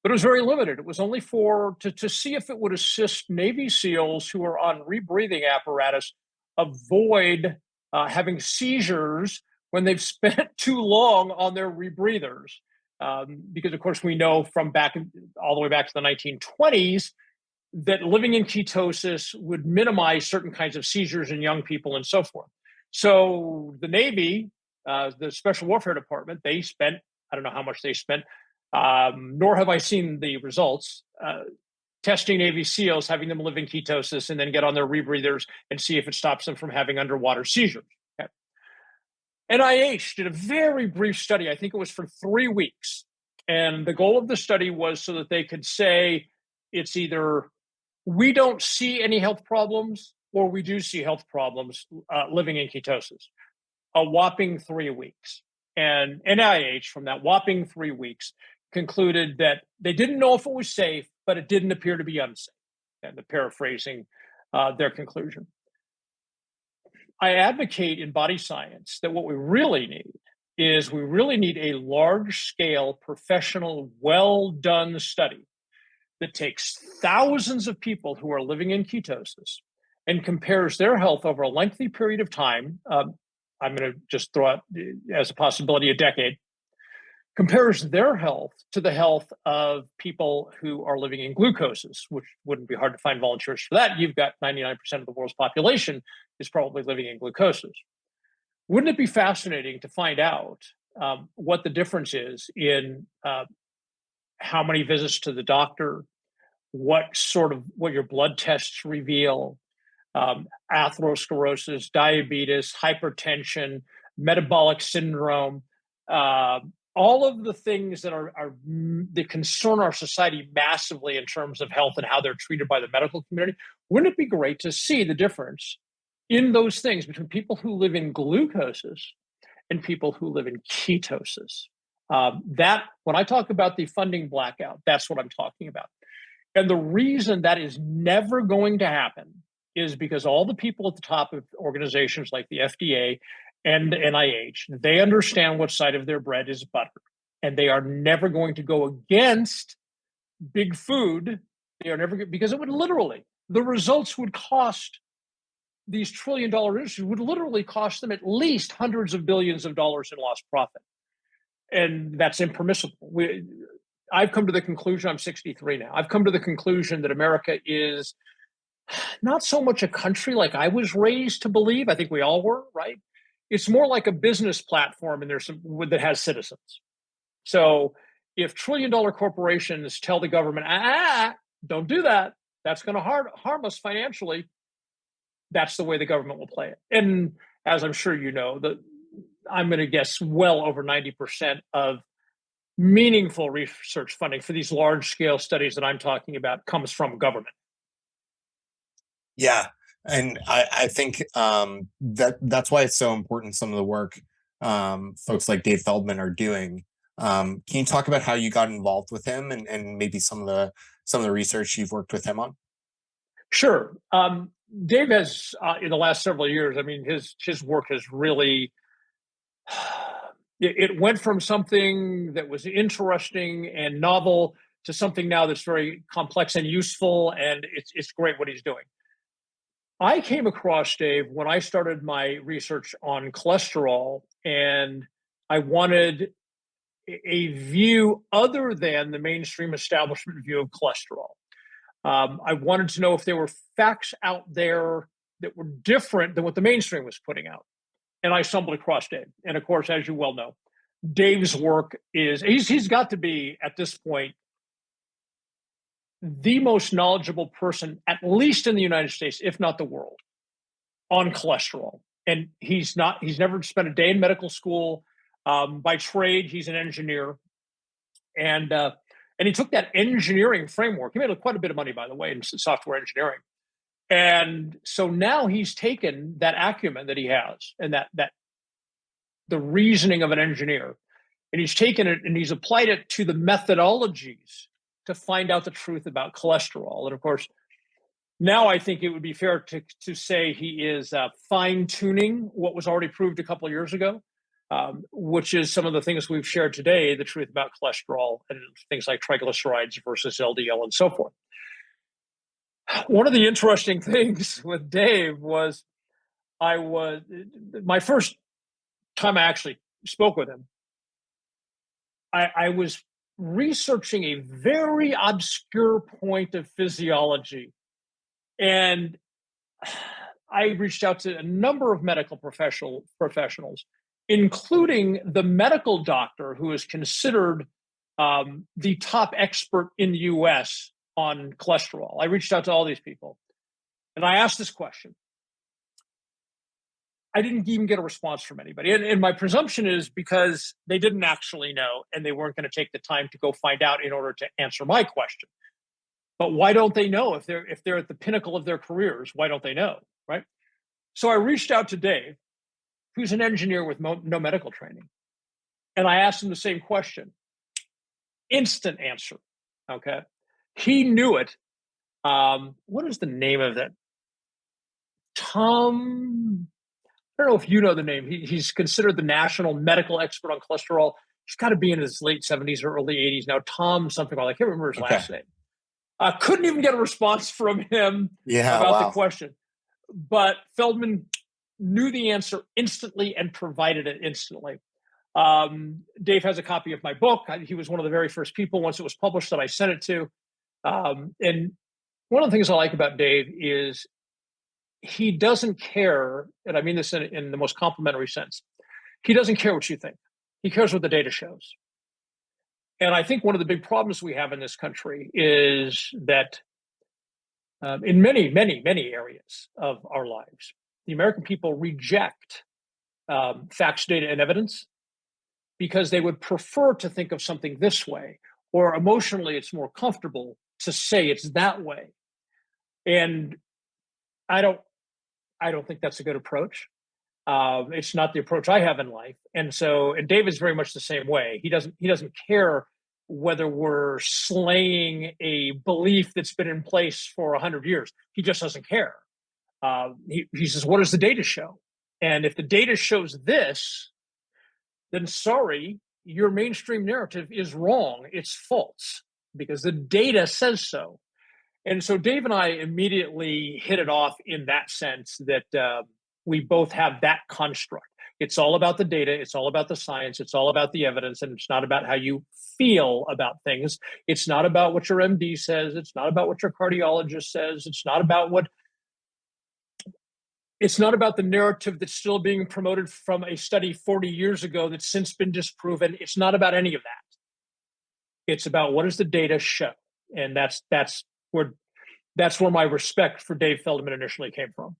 but it was very limited. It was only to see if it would assist Navy SEALs who are on rebreathing apparatus avoid having seizures when they've spent too long on their rebreathers. Because, of course, we know from all the way back to the 1920s that living in ketosis would minimize certain kinds of seizures in young people and so forth. So the Navy, the Special Warfare Department, they spent, I don't know how much they spent, nor have I seen the results, testing Navy SEALs, having them live in ketosis and then get on their rebreathers and see if it stops them from having underwater seizures. Okay. NIH did a very brief study. I think it was for 3 weeks. And the goal of the study was so that they could say it's either we don't see any health problems or we do see health problems living in ketosis. A whopping 3 weeks. And NIH, from that whopping 3 weeks, concluded that they didn't know if it was safe, but it didn't appear to be unsafe. And paraphrasing their conclusion. I advocate in body science that what we really need is a large-scale, professional, well-done study that takes thousands of people who are living in ketosis and compares their health over a lengthy period of time. I'm going to just throw out as a possibility a decade, compares their health to the health of people who are living in glucosis, which wouldn't be hard to find volunteers for that. You've got 99% of the world's population is probably living in glucosis. Wouldn't it be fascinating to find out what the difference is in how many visits to the doctor, what your blood tests reveal, atherosclerosis, diabetes, hypertension, metabolic syndrome, all of the things that that concern our society massively in terms of health and how they're treated by the medical community. Wouldn't it be great to see the difference in those things between people who live in glucosis and people who live in ketosis? That, when I talk about the funding blackout, that's what I'm talking about. And the reason that is never going to happen is because all the people at the top of organizations like the FDA and the NIH, they understand what side of their bread is butter. And they are never going to go against big food. They are never, because it would literally, the results would cost these trillion-dollar industries, would literally cost them at least hundreds of billions of dollars in lost profit. And that's impermissible. I've come to the conclusion, I'm 63 now, I've come to the conclusion that America is not so much a country like I was raised to believe. I think we all were, right? It's more like a business platform, and that has citizens. So if trillion-dollar corporations tell the government, don't do that, that's going to harm us financially, that's the way the government will play it. And as I'm sure you know, I'm going to guess well over 90% of meaningful research funding for these large-scale studies that I'm talking about comes from government. Yeah, and I think that's why it's so important, some of the work folks like Dave Feldman are doing. Can you talk about how you got involved with him and maybe some of the research you've worked with him on? Sure. Dave has, in the last several years, I mean, his work has really, it went from something that was interesting and novel to something now that's very complex and useful, and it's great what he's doing. I came across Dave when I started my research on cholesterol, and I wanted a view other than the mainstream establishment view of cholesterol. I wanted to know if there were facts out there that were different than what the mainstream was putting out. And I stumbled across Dave. And of course, as you well know, Dave's work he's got to be, at this point, the most knowledgeable person, at least in the United States, if not the world, on cholesterol. And he's never spent a day in medical school. By trade, he's an engineer. And he took that engineering framework. He made quite a bit of money, by the way, in software engineering. And so now he's taken that acumen that he has and that the reasoning of an engineer, and he's taken it and he's applied it to the methodologies to find out the truth about cholesterol. And of course, now I think it would be fair to say he is fine-tuning what was already proved a couple of years ago, which is some of the things we've shared today, the truth about cholesterol and things like triglycerides versus LDL and so forth. One of the interesting things with Dave was my first time I actually spoke with him, I was researching a very obscure point of physiology. And I reached out to a number of medical professionals, including the medical doctor who is considered the top expert in the US on cholesterol. I reached out to all these people and I asked this question. I didn't even get a response from anybody. And my presumption is because they didn't actually know and they weren't going to take the time to go find out in order to answer my question. But why don't they know if they're at the pinnacle of their careers? Why don't they know, right? So I reached out to Dave, who's an engineer with no medical training. And I asked him the same question. Instant answer, okay? He knew it. What is the name of that? Tom, I don't know if you know the name. He's considered the national medical expert on cholesterol. He's got to be in his late 70s or early 80s now. Tom something like, I can't remember his last name. Couldn't even get a response from him about the question. But Feldman knew the answer instantly and provided it instantly. Dave has a copy of my book. He was one of the very first people, once it was published, that I sent it to. And one of the things I like about Dave is he doesn't care, and I mean this in the most complimentary sense. He doesn't care what you think. He cares what the data shows. And I think one of the big problems we have in this country is that in many, many, many areas of our lives, the American people reject facts, data, and evidence because they would prefer to think of something this way, or emotionally it's more comfortable to say it's that way. And I don't think that's a good approach. It's not the approach I have in life. And David's very much the same way. He doesn't care whether we're slaying a belief that's been in place for 100 years. He just doesn't care. He says, what does the data show? And if the data shows this, then sorry, your mainstream narrative is wrong. It's false because the data says so. And so Dave and I immediately hit it off in that sense that we both have that construct. It's all about the data. It's all about the science. It's all about the evidence. And it's not about how you feel about things. It's not about what your MD says. It's not about what your cardiologist says. It's not about the narrative that's still being promoted from a study 40 years ago that's since been disproven. It's not about any of that. It's about what does the data show? And that's where my respect for Dave Feldman initially came from.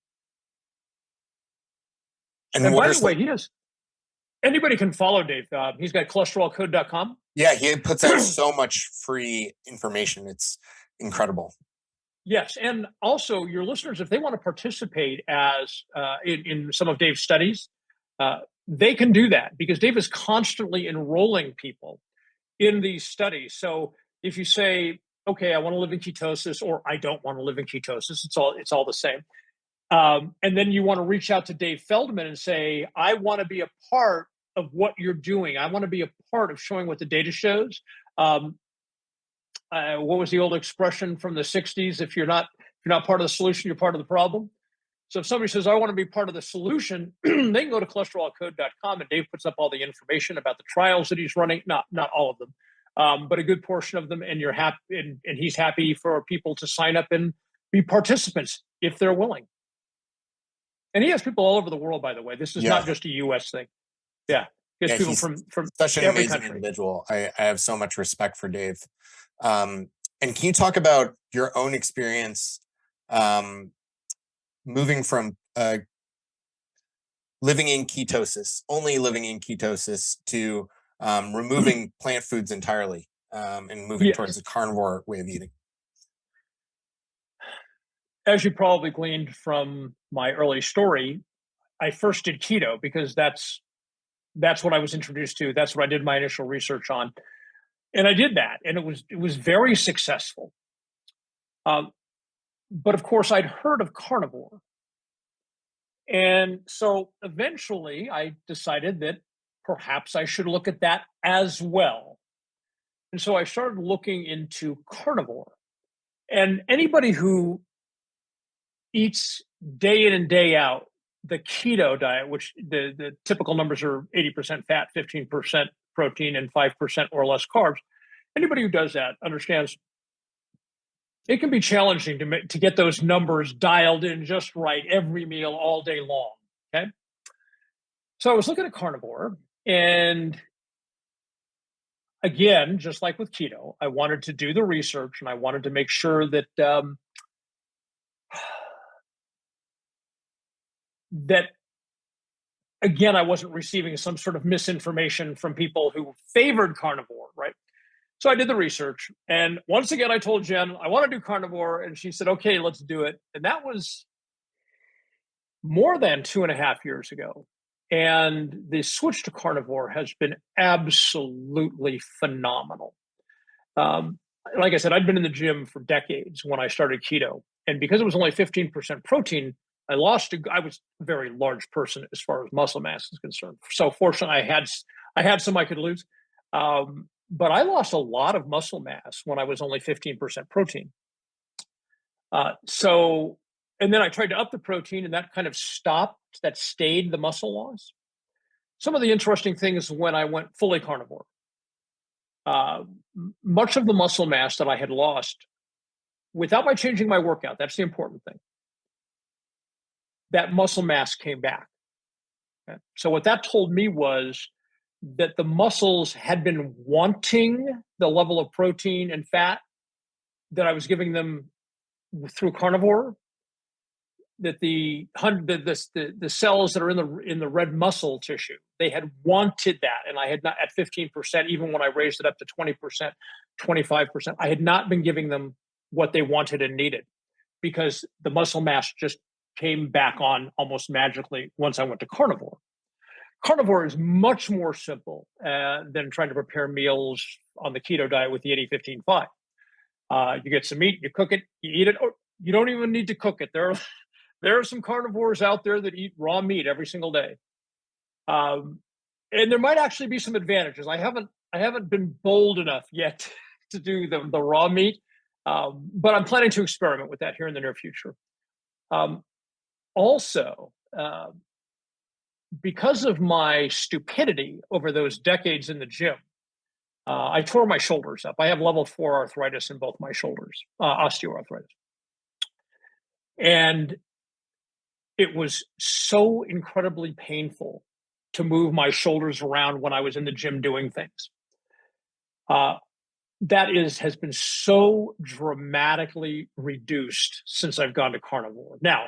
And by the way, anybody can follow Dave. He's got cholesterolcode.com. Yeah, he puts out so much free information. It's incredible. Yes, and also your listeners, if they want to participate in some of Dave's studies, they can do that because Dave is constantly enrolling people in these studies. So if you say, okay, I want to live in ketosis, or I don't want to live in ketosis, it's all the same. And then you want to reach out to Dave Feldman and say, I want to be a part of what you're doing. I want to be a part of showing what the data shows. what was the old expression from the 60s? If you're not part of the solution, you're part of the problem. So if somebody says, I want to be part of the solution, they can go to cholesterolcode.com, and Dave puts up all the information about the trials that he's running. Not all of them, but a good portion of them. And you're happy, and he's happy for people to sign up and be participants if they're willing. And he has people all over the world, by the way. This is not just a US thing. Yeah. He has people from such an every amazing country. individual. I have so much respect for Dave. And can you talk about your own experience moving from living in ketosis, only living in ketosis, to removing plant foods entirely and moving towards a carnivore way of eating? As you probably gleaned from my early story, I first did keto because that's what I was introduced to. That's what I did my initial research on. And I did that, and it was very successful. But of course, I'd heard of carnivore. And so eventually I decided that perhaps I should look at that as well. And so I started looking into carnivore. And anybody who eats day in and day out the keto diet, which the typical numbers are 80% fat, 15% protein, and 5% or less carbs, anybody who does that understands it can be challenging to get those numbers dialed in just right every meal all day long. Okay. So I was looking at carnivore, and again, just like with keto, I wanted to do the research, and I wanted to make sure that that again, I wasn't receiving some sort of misinformation from people who favored carnivore, right? So I did the research, and once again, I told Jen, I want to do carnivore, and she said, okay, let's do it. And that was more than 2.5 years ago. And the switch to carnivore has been absolutely phenomenal. Like I said, I'd been in the gym for decades when I started keto. And because it was only 15% protein, I was a very large person as far as muscle mass is concerned. So fortunately, I had some I could lose. But I lost a lot of muscle mass when I was only 15% protein. And then I tried to up the protein, and that kind of stayed the muscle loss. Some of the interesting things when I went fully carnivore, much of the muscle mass that I had lost without my changing my workout, that's the important thing, that muscle mass came back. Okay? So what that told me was that the muscles had been wanting the level of protein and fat that I was giving them through carnivore, that the cells that are in the red muscle tissue, they had wanted that. And I had not, at 15%, even when I raised it up to 20%, 25%, I had not been giving them what they wanted and needed, because the muscle mass just came back on almost magically once I went to carnivore. Carnivore is much more simple than trying to prepare meals on the keto diet with the 80-15-5. You get some meat, you cook it, you eat it, or you don't even need to cook it. There are some carnivores out there that eat raw meat every single day. And there might actually be some advantages. I haven't been bold enough yet to do the raw meat, but I'm planning to experiment with that here in the near future. Also, because of my stupidity over those decades in the gym, I tore my shoulders up. I have level 4 arthritis in both my shoulders, osteoarthritis. And it was so incredibly painful to move my shoulders around when I was in the gym doing things. Has been so dramatically reduced since I've gone to carnivore. Now,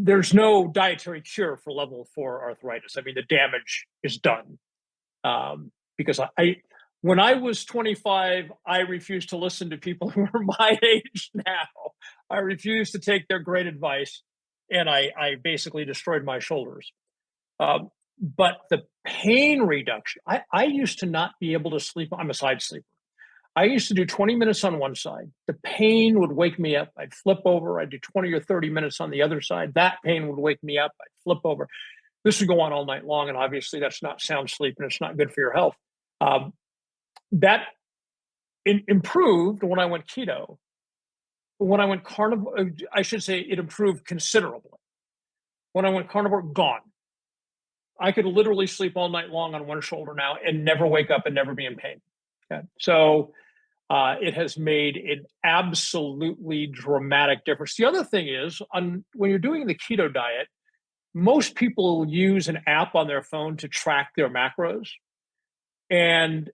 there's no dietary cure for level 4 arthritis. I mean, the damage is done. Because when I was 25, I refused to listen to people who are my age now. I refused to take their great advice, and I basically destroyed my shoulders. But the pain reduction, I used to not be able to sleep. I'm a side sleeper. I used to do 20 minutes on one side. The pain would wake me up. I'd flip over. I'd do 20 or 30 minutes on the other side. That pain would wake me up. I'd flip over. This would go on all night long, and obviously that's not sound sleep, and it's not good for your health. That improved when I went keto. When I went carnivore, I should say it improved considerably. When I went carnivore, gone. I could literally sleep all night long on one shoulder now and never wake up and never be in pain. Okay. So it has made an absolutely dramatic difference. The other thing is, when you're doing the keto diet, most people use an app on their phone to track their macros. And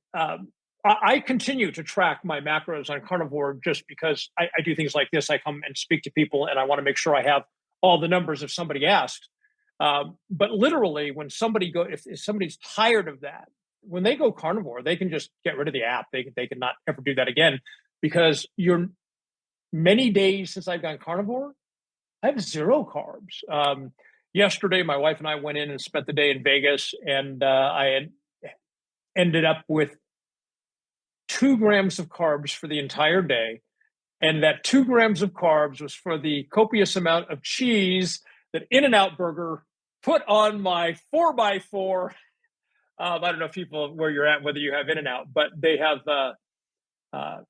I continue to track my macros on carnivore just because I do things like this. I come and speak to people and I want to make sure I have all the numbers if somebody asked. But literally, when if somebody's tired of that, when they go carnivore, they can just get rid of the app. They can not ever do that again, because many days since I've gone carnivore, I have 0 carbs. Yesterday, my wife and I went in and spent the day in Vegas, and I had ended up with 2 grams of carbs for the entire day. And that 2 grams of carbs was for the copious amount of cheese that In-N-Out Burger put on my 4x4. I don't know if people where you're at, whether you have In-N-Out, but they have,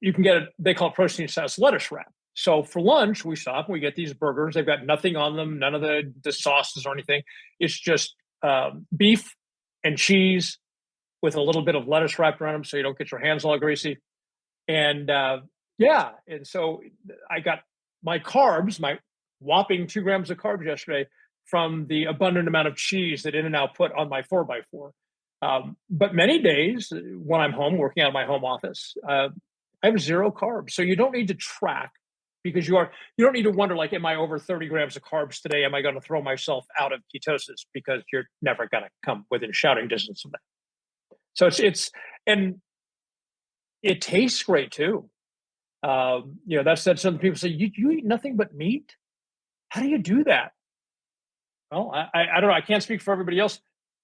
you can get they call it protein sauce lettuce wrap. So for lunch, we stop and we get these burgers. They've got nothing on them, none of the sauces or anything. It's just beef and cheese with a little bit of lettuce wrapped around them so you don't get your hands all greasy. And and so I got my carbs, my whopping 2 grams of carbs yesterday from the abundant amount of cheese that In-N-Out put on my 4x4. But many days when I'm home working out of my home office, I have 0 carbs. So you don't need to track, because you don't need to wonder, like, am I over 30 grams of carbs today? Am I going to throw myself out of ketosis? Because you're never going to come within shouting distance of that. So and it tastes great too. That's some people say, you eat nothing but meat? How do you do that? Well, I don't know. I can't speak for everybody else,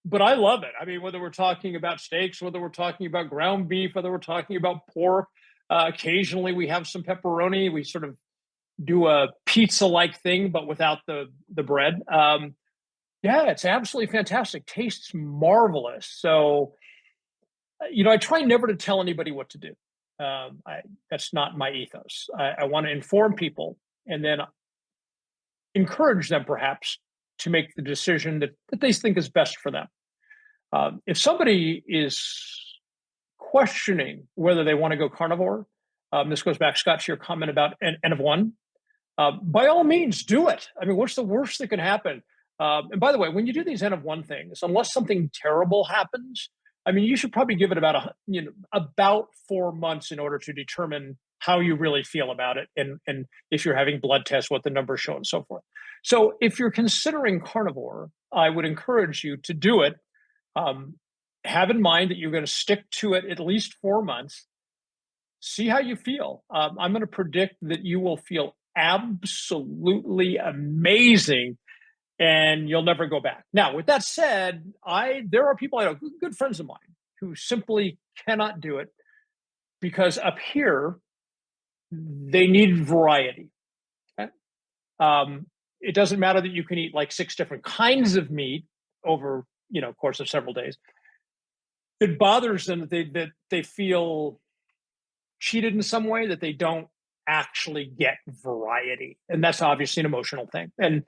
but I love it. I mean, whether we're talking about steaks, whether we're talking about ground beef, whether we're talking about pork, occasionally we have some pepperoni. We sort of do a pizza-like thing, but without the bread. It's absolutely fantastic. Tastes marvelous. So, I try never to tell anybody what to do. That's not my ethos. I want to inform people and then encourage them perhaps to make the decision that they think is best for them. If somebody is questioning whether they want to go carnivore, this goes back, Scott, to your comment about N of 1. By all means, do it. I mean, what's the worst that can happen? And by the way, when you do these N of 1 things, unless something terrible happens, I mean, you should probably give it about 4 months in order to determine how you really feel about it, and if you're having blood tests, what the numbers show, and so forth. So, if you're considering carnivore, I would encourage you to do it. Have in mind that you're going to stick to it at least 4 months. See how you feel. I'm going to predict that you will feel absolutely amazing, and you'll never go back. Now, with that said, there are people I know, good friends of mine, who simply cannot do it because up here they need variety. Okay? It doesn't matter that you can eat like 6 different kinds of meat over course of several days. It bothers them that they feel cheated in some way, that they don't actually get variety, and that's obviously an emotional thing. And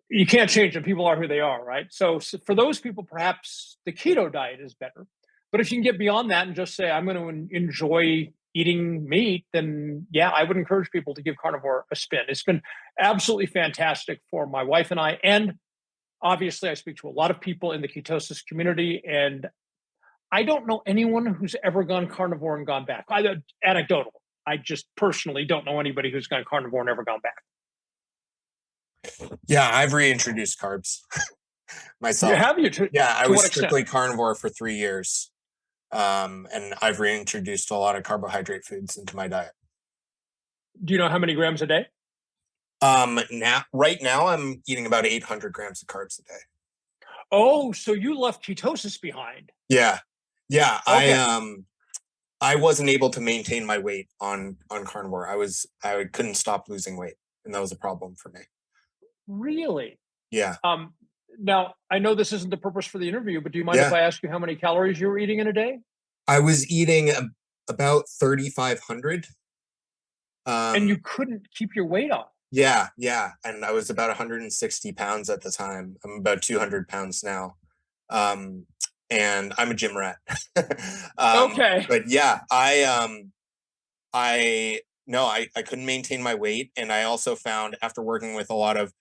you can't change them. People are who they are, right? So for those people, perhaps the keto diet is better. But if you can get beyond that and just say, I'm going to enjoy eating meat, then I would encourage people to give carnivore a spin. It's been absolutely fantastic for my wife and I. And obviously, I speak to a lot of people in the ketosis community, and I don't know anyone who's ever gone carnivore and gone back. Anecdotal. I just personally don't know anybody who's gone carnivore and never gone back. Yeah, I've reintroduced carbs myself. Have you? I was strictly carnivore for 3 years. And I've reintroduced a lot of carbohydrate foods into my diet. Do you know how many grams a day? Right now I'm eating about 800 grams of carbs a day. Oh, so you left ketosis behind. Yeah. Okay. I wasn't able to maintain my weight on carnivore. I couldn't stop losing weight, and that was a problem for me. Really? Yeah. Now, I know this isn't the purpose for the interview, but do you mind if I ask you how many calories you were eating in a day? I was eating About 3,500. And you couldn't keep your weight off. Yeah. And I was about 160 pounds at the time. I'm about 200 pounds now. And I'm a gym rat. Okay. But yeah, I couldn't maintain my weight. And I also found, after worked with a lot of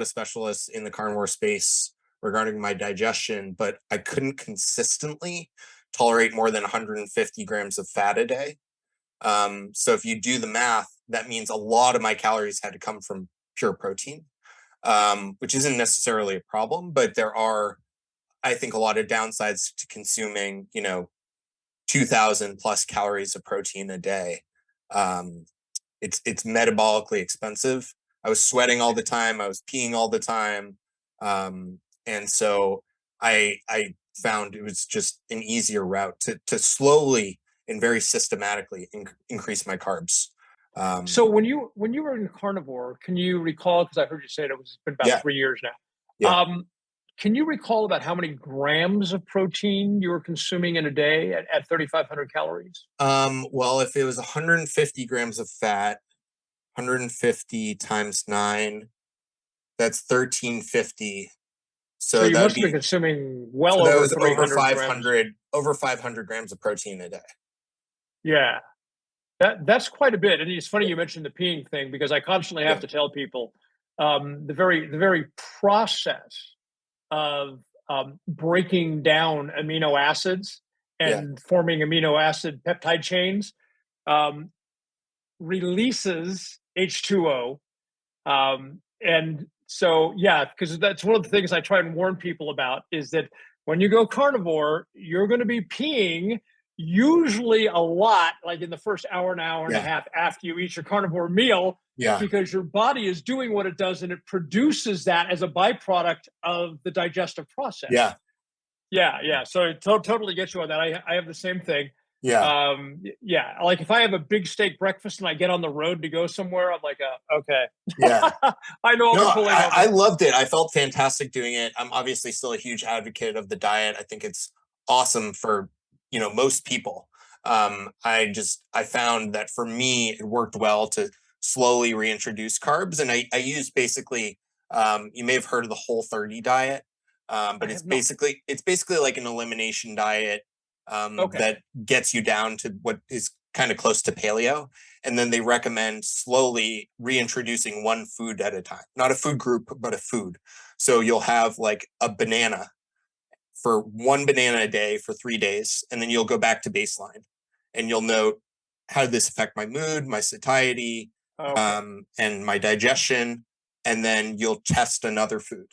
specialists in the carnivore space regarding my digestion, but I couldn't consistently tolerate more than 150 grams of fat a day. So if you do the math, that means a lot of my calories had to come from pure protein, which isn't necessarily a problem, but there are, I think, a lot of downsides to consuming, 2,000 plus calories of protein a day. It's metabolically expensive. I was sweating all the time. I was peeing all the time. And so I found it was just an easier route to slowly and very systematically increase my carbs. So when you were in carnivore, can you recall, because I heard you say it's been about 3 years now. Yeah. Can you recall about how many grams of protein you were consuming in a day at 3,500 calories? Well, if it was 150 grams of fat, 150 times 9, that's 1,350. So you must have been consuming well over 300 over 500 grams of protein a day. Yeah, that's quite a bit. And it's funny you mentioned the peeing thing, because I constantly have to tell people the very process of breaking down amino acids and forming amino acid peptide chains releases H2O. And so, because that's one of the things I try and warn people about, is that when you go carnivore, you're going to be peeing usually a lot, like in the first hour and a half after you eat your carnivore meal, because your body is doing what it does and it produces that as a byproduct of the digestive process. So it totally gets you on that. I have the same thing. Like if I have a big steak breakfast and I get on the road to go somewhere, I'm like, okay. I know I'm pulling over. I loved it. I felt fantastic doing it. I'm obviously still a huge advocate of the diet. I think it's awesome for, most people. I found that for me, it worked well to slowly reintroduce carbs. And I use basically, you may have heard of the Whole30 diet, but it's basically like an elimination diet that gets you down to what is kind of close to paleo. And then they recommend slowly reintroducing one food at a time, not a food group, but a food. So you'll have like a banana for one banana a day for 3 days. And then you'll go back to baseline and you'll note, how did this affect my mood, my satiety, and my digestion? And then you'll test another food.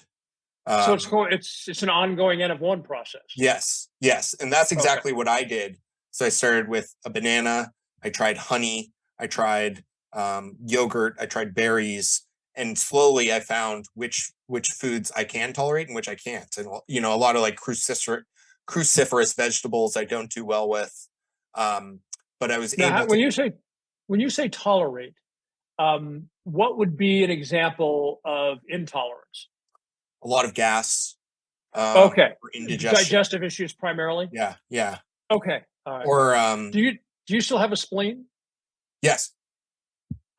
So it's an ongoing N of 1 process. Yes. And that's exactly what I did. So I started with a banana. I tried honey. I tried yogurt. I tried berries. And slowly I found which foods I can tolerate and which I can't. And, a lot of like cruciferous vegetables I don't do well with. But I was able to... When you say tolerate, what would be an example of intolerance? A lot of gas. Or indigestion. Digestive issues primarily? Yeah. Okay. All right. Or do you still have a spleen? Yes.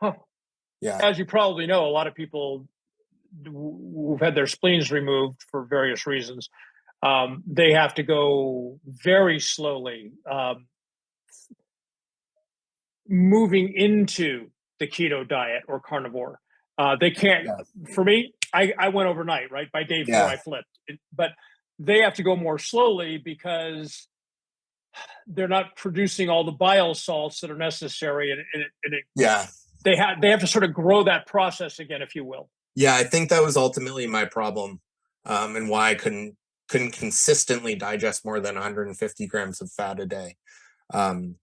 Huh. Yeah. As you probably know, a lot of people who've had their spleens removed for various reasons, they have to go very slowly, moving into the keto diet or carnivore. They can't. For me, I went overnight. Right, by day 4, I flipped. But they have to go more slowly because they're not producing all the bile salts that are necessary, they have to sort of grow that process again, if you will. Yeah, I think that was ultimately my problem, and why I couldn't consistently digest more than 150 grams of fat a day. But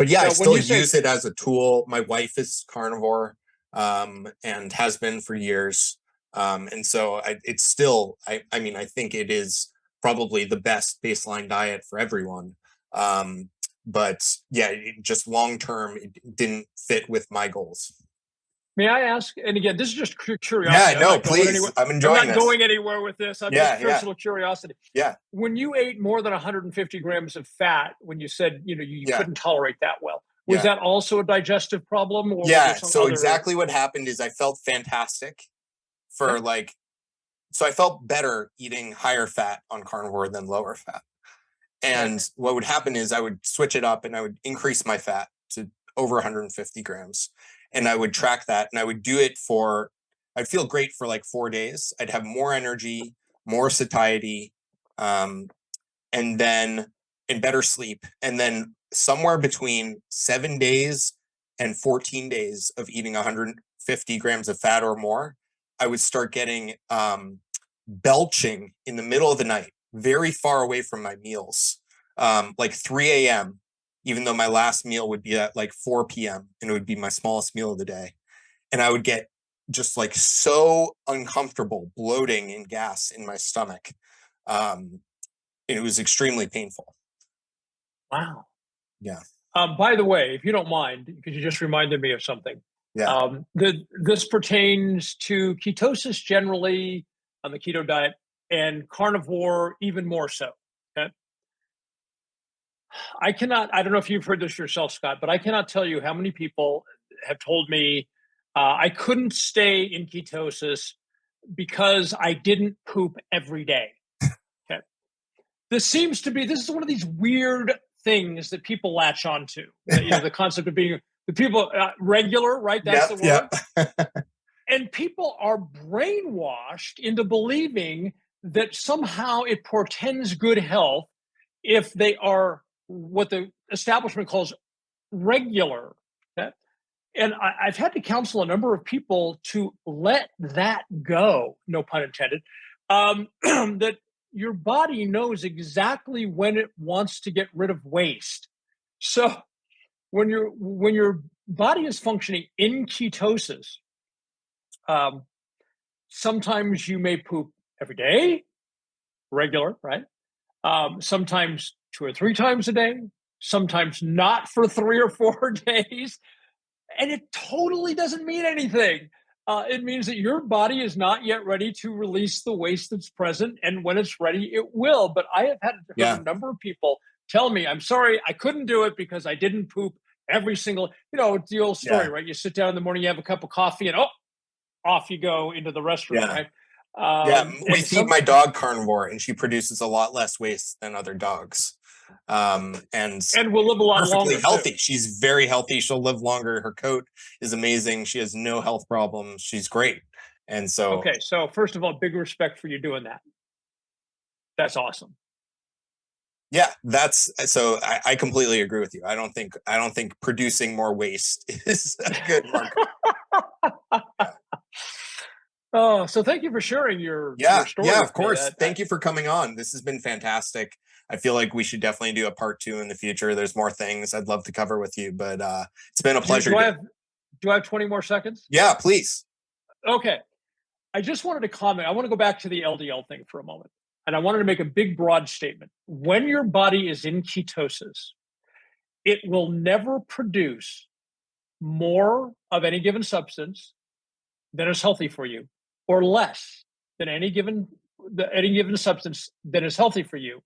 I still use it as a tool. My wife is carnivore, and has been for years. And so it's still, I think it is probably the best baseline diet for everyone. But just long term, it didn't fit with my goals. May I ask, and again, this is just curiosity. Yeah, no, please. I'm enjoying I'm not this. going anywhere with this. I'm just personal curiosity. Yeah. When you ate more than 150 grams of fat, when you said, you couldn't tolerate that well, was that also a digestive problem? Or was there some so other... exactly what happened is I felt fantastic for so I felt better eating higher fat on carnivore than lower fat. And what would happen is I would switch it up and I would increase my fat to over 150 grams. And I would track that, and I would do it I'd feel great for like 4 days. I'd have more energy, more satiety, and better sleep. And then somewhere between 7 days and 14 days of eating 150 grams of fat or more, I would start getting belching in the middle of the night, very far away from my meals, like 3 a.m., even though my last meal would be at like 4 p.m. and it would be my smallest meal of the day. And I would get just like so uncomfortable, bloating and gas in my stomach. It was extremely painful. Wow. Yeah. By the way, if you don't mind, because you just reminded me of something. Yeah. This pertains to ketosis generally on the keto diet, and carnivore even more so. Okay. I don't know if you've heard this yourself, Scott, but I cannot tell you how many people have told me I couldn't stay in ketosis because I didn't poop every day. Okay. This is one of these weird things that people latch onto. The concept of being the people regular, right? That's the word. And people are brainwashed into believing that somehow it portends good health if they are what the establishment calls regular. Okay? And I've had to counsel a number of people to let that go, no pun intended, that your body knows exactly when it wants to get rid of waste. So when your body is functioning in ketosis, sometimes you may poop every day, regular, right? Sometimes 2 or 3 times a day, sometimes not for 3 or 4 days. And it totally doesn't mean anything. It means that your body is not yet ready to release the waste that's present. And when it's ready, it will. But I have had a number of people tell me, I'm sorry, I couldn't do it because I didn't poop every single, it's the old story, right? You sit down in the morning, you have a cup of coffee, and off you go into the restroom, right? We feed my dog carnivore, and she produces a lot less waste than other dogs. And will live a lot longer. Healthy. Too. She's very healthy. She'll live longer. Her coat is amazing. She has no health problems. She's great. And so, okay. So first of all, big respect for you doing that. That's awesome. Yeah, so I completely agree with you. I don't think producing more waste is a good marker. Oh, so thank you for sharing your story. Yeah, of course. Thank you for coming on. This has been fantastic. I feel like we should definitely do a part 2 in the future. There's more things I'd love to cover with you, but it's been a pleasure. Do I have 20 more seconds? Yeah, please. Okay. I just wanted to comment. I want to go back to the LDL thing for a moment. And I wanted to make a big, broad statement. When your body is in ketosis, it will never produce more of any given substance that is healthy for you, or less than any given substance that is healthy for you,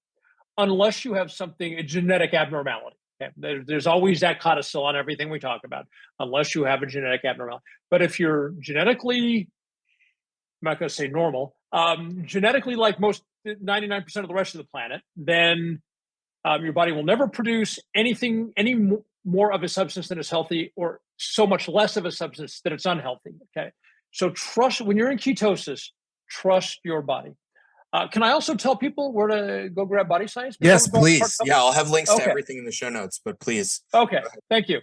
unless you have a genetic abnormality. Okay? There's always that codicil on everything we talk about, unless you have a genetic abnormality. But if you're genetically, I'm not going to say normal, genetically like most 99% of the rest of the planet, then your body will never produce any more of a substance that is healthy, or so much less of a substance that it's unhealthy. Okay. So when you're in ketosis, trust your body. Can I also tell people where to go grab Body Science? Yes, please. Yeah, I'll have links to everything in the show notes, but please. Okay, thank you.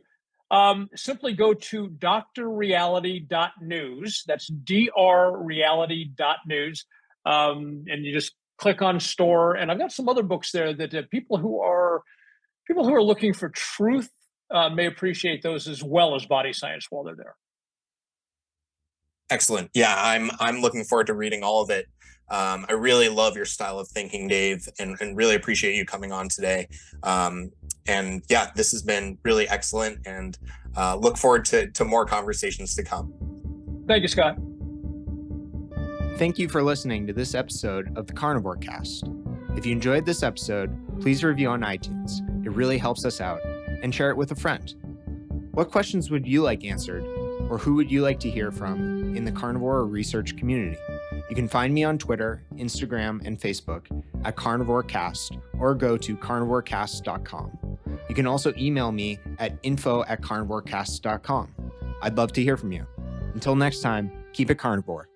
Simply go to drreality.news. That's drreality.news. And you just click on store. And I've got some other books there that people who are looking for truth may appreciate those, as well as Body Science, while they're there. Excellent. Yeah, I'm looking forward to reading all of it. I really love your style of thinking, Dave, and really appreciate you coming on today. And yeah, this has been really excellent, and look forward to more conversations to come. Thank you, Scott. Thank you for listening to this episode of the Carnivore Cast. If you enjoyed this episode, please review on iTunes. It really helps us out, and share it with a friend. What questions would you like answered, or who would you like to hear from in the carnivore research community? You can find me on Twitter, Instagram, and Facebook at CarnivoreCast, or go to carnivorecast.com. You can also email me at info@carnivorecast.com. I'd love to hear from you. Until next time, keep it carnivore.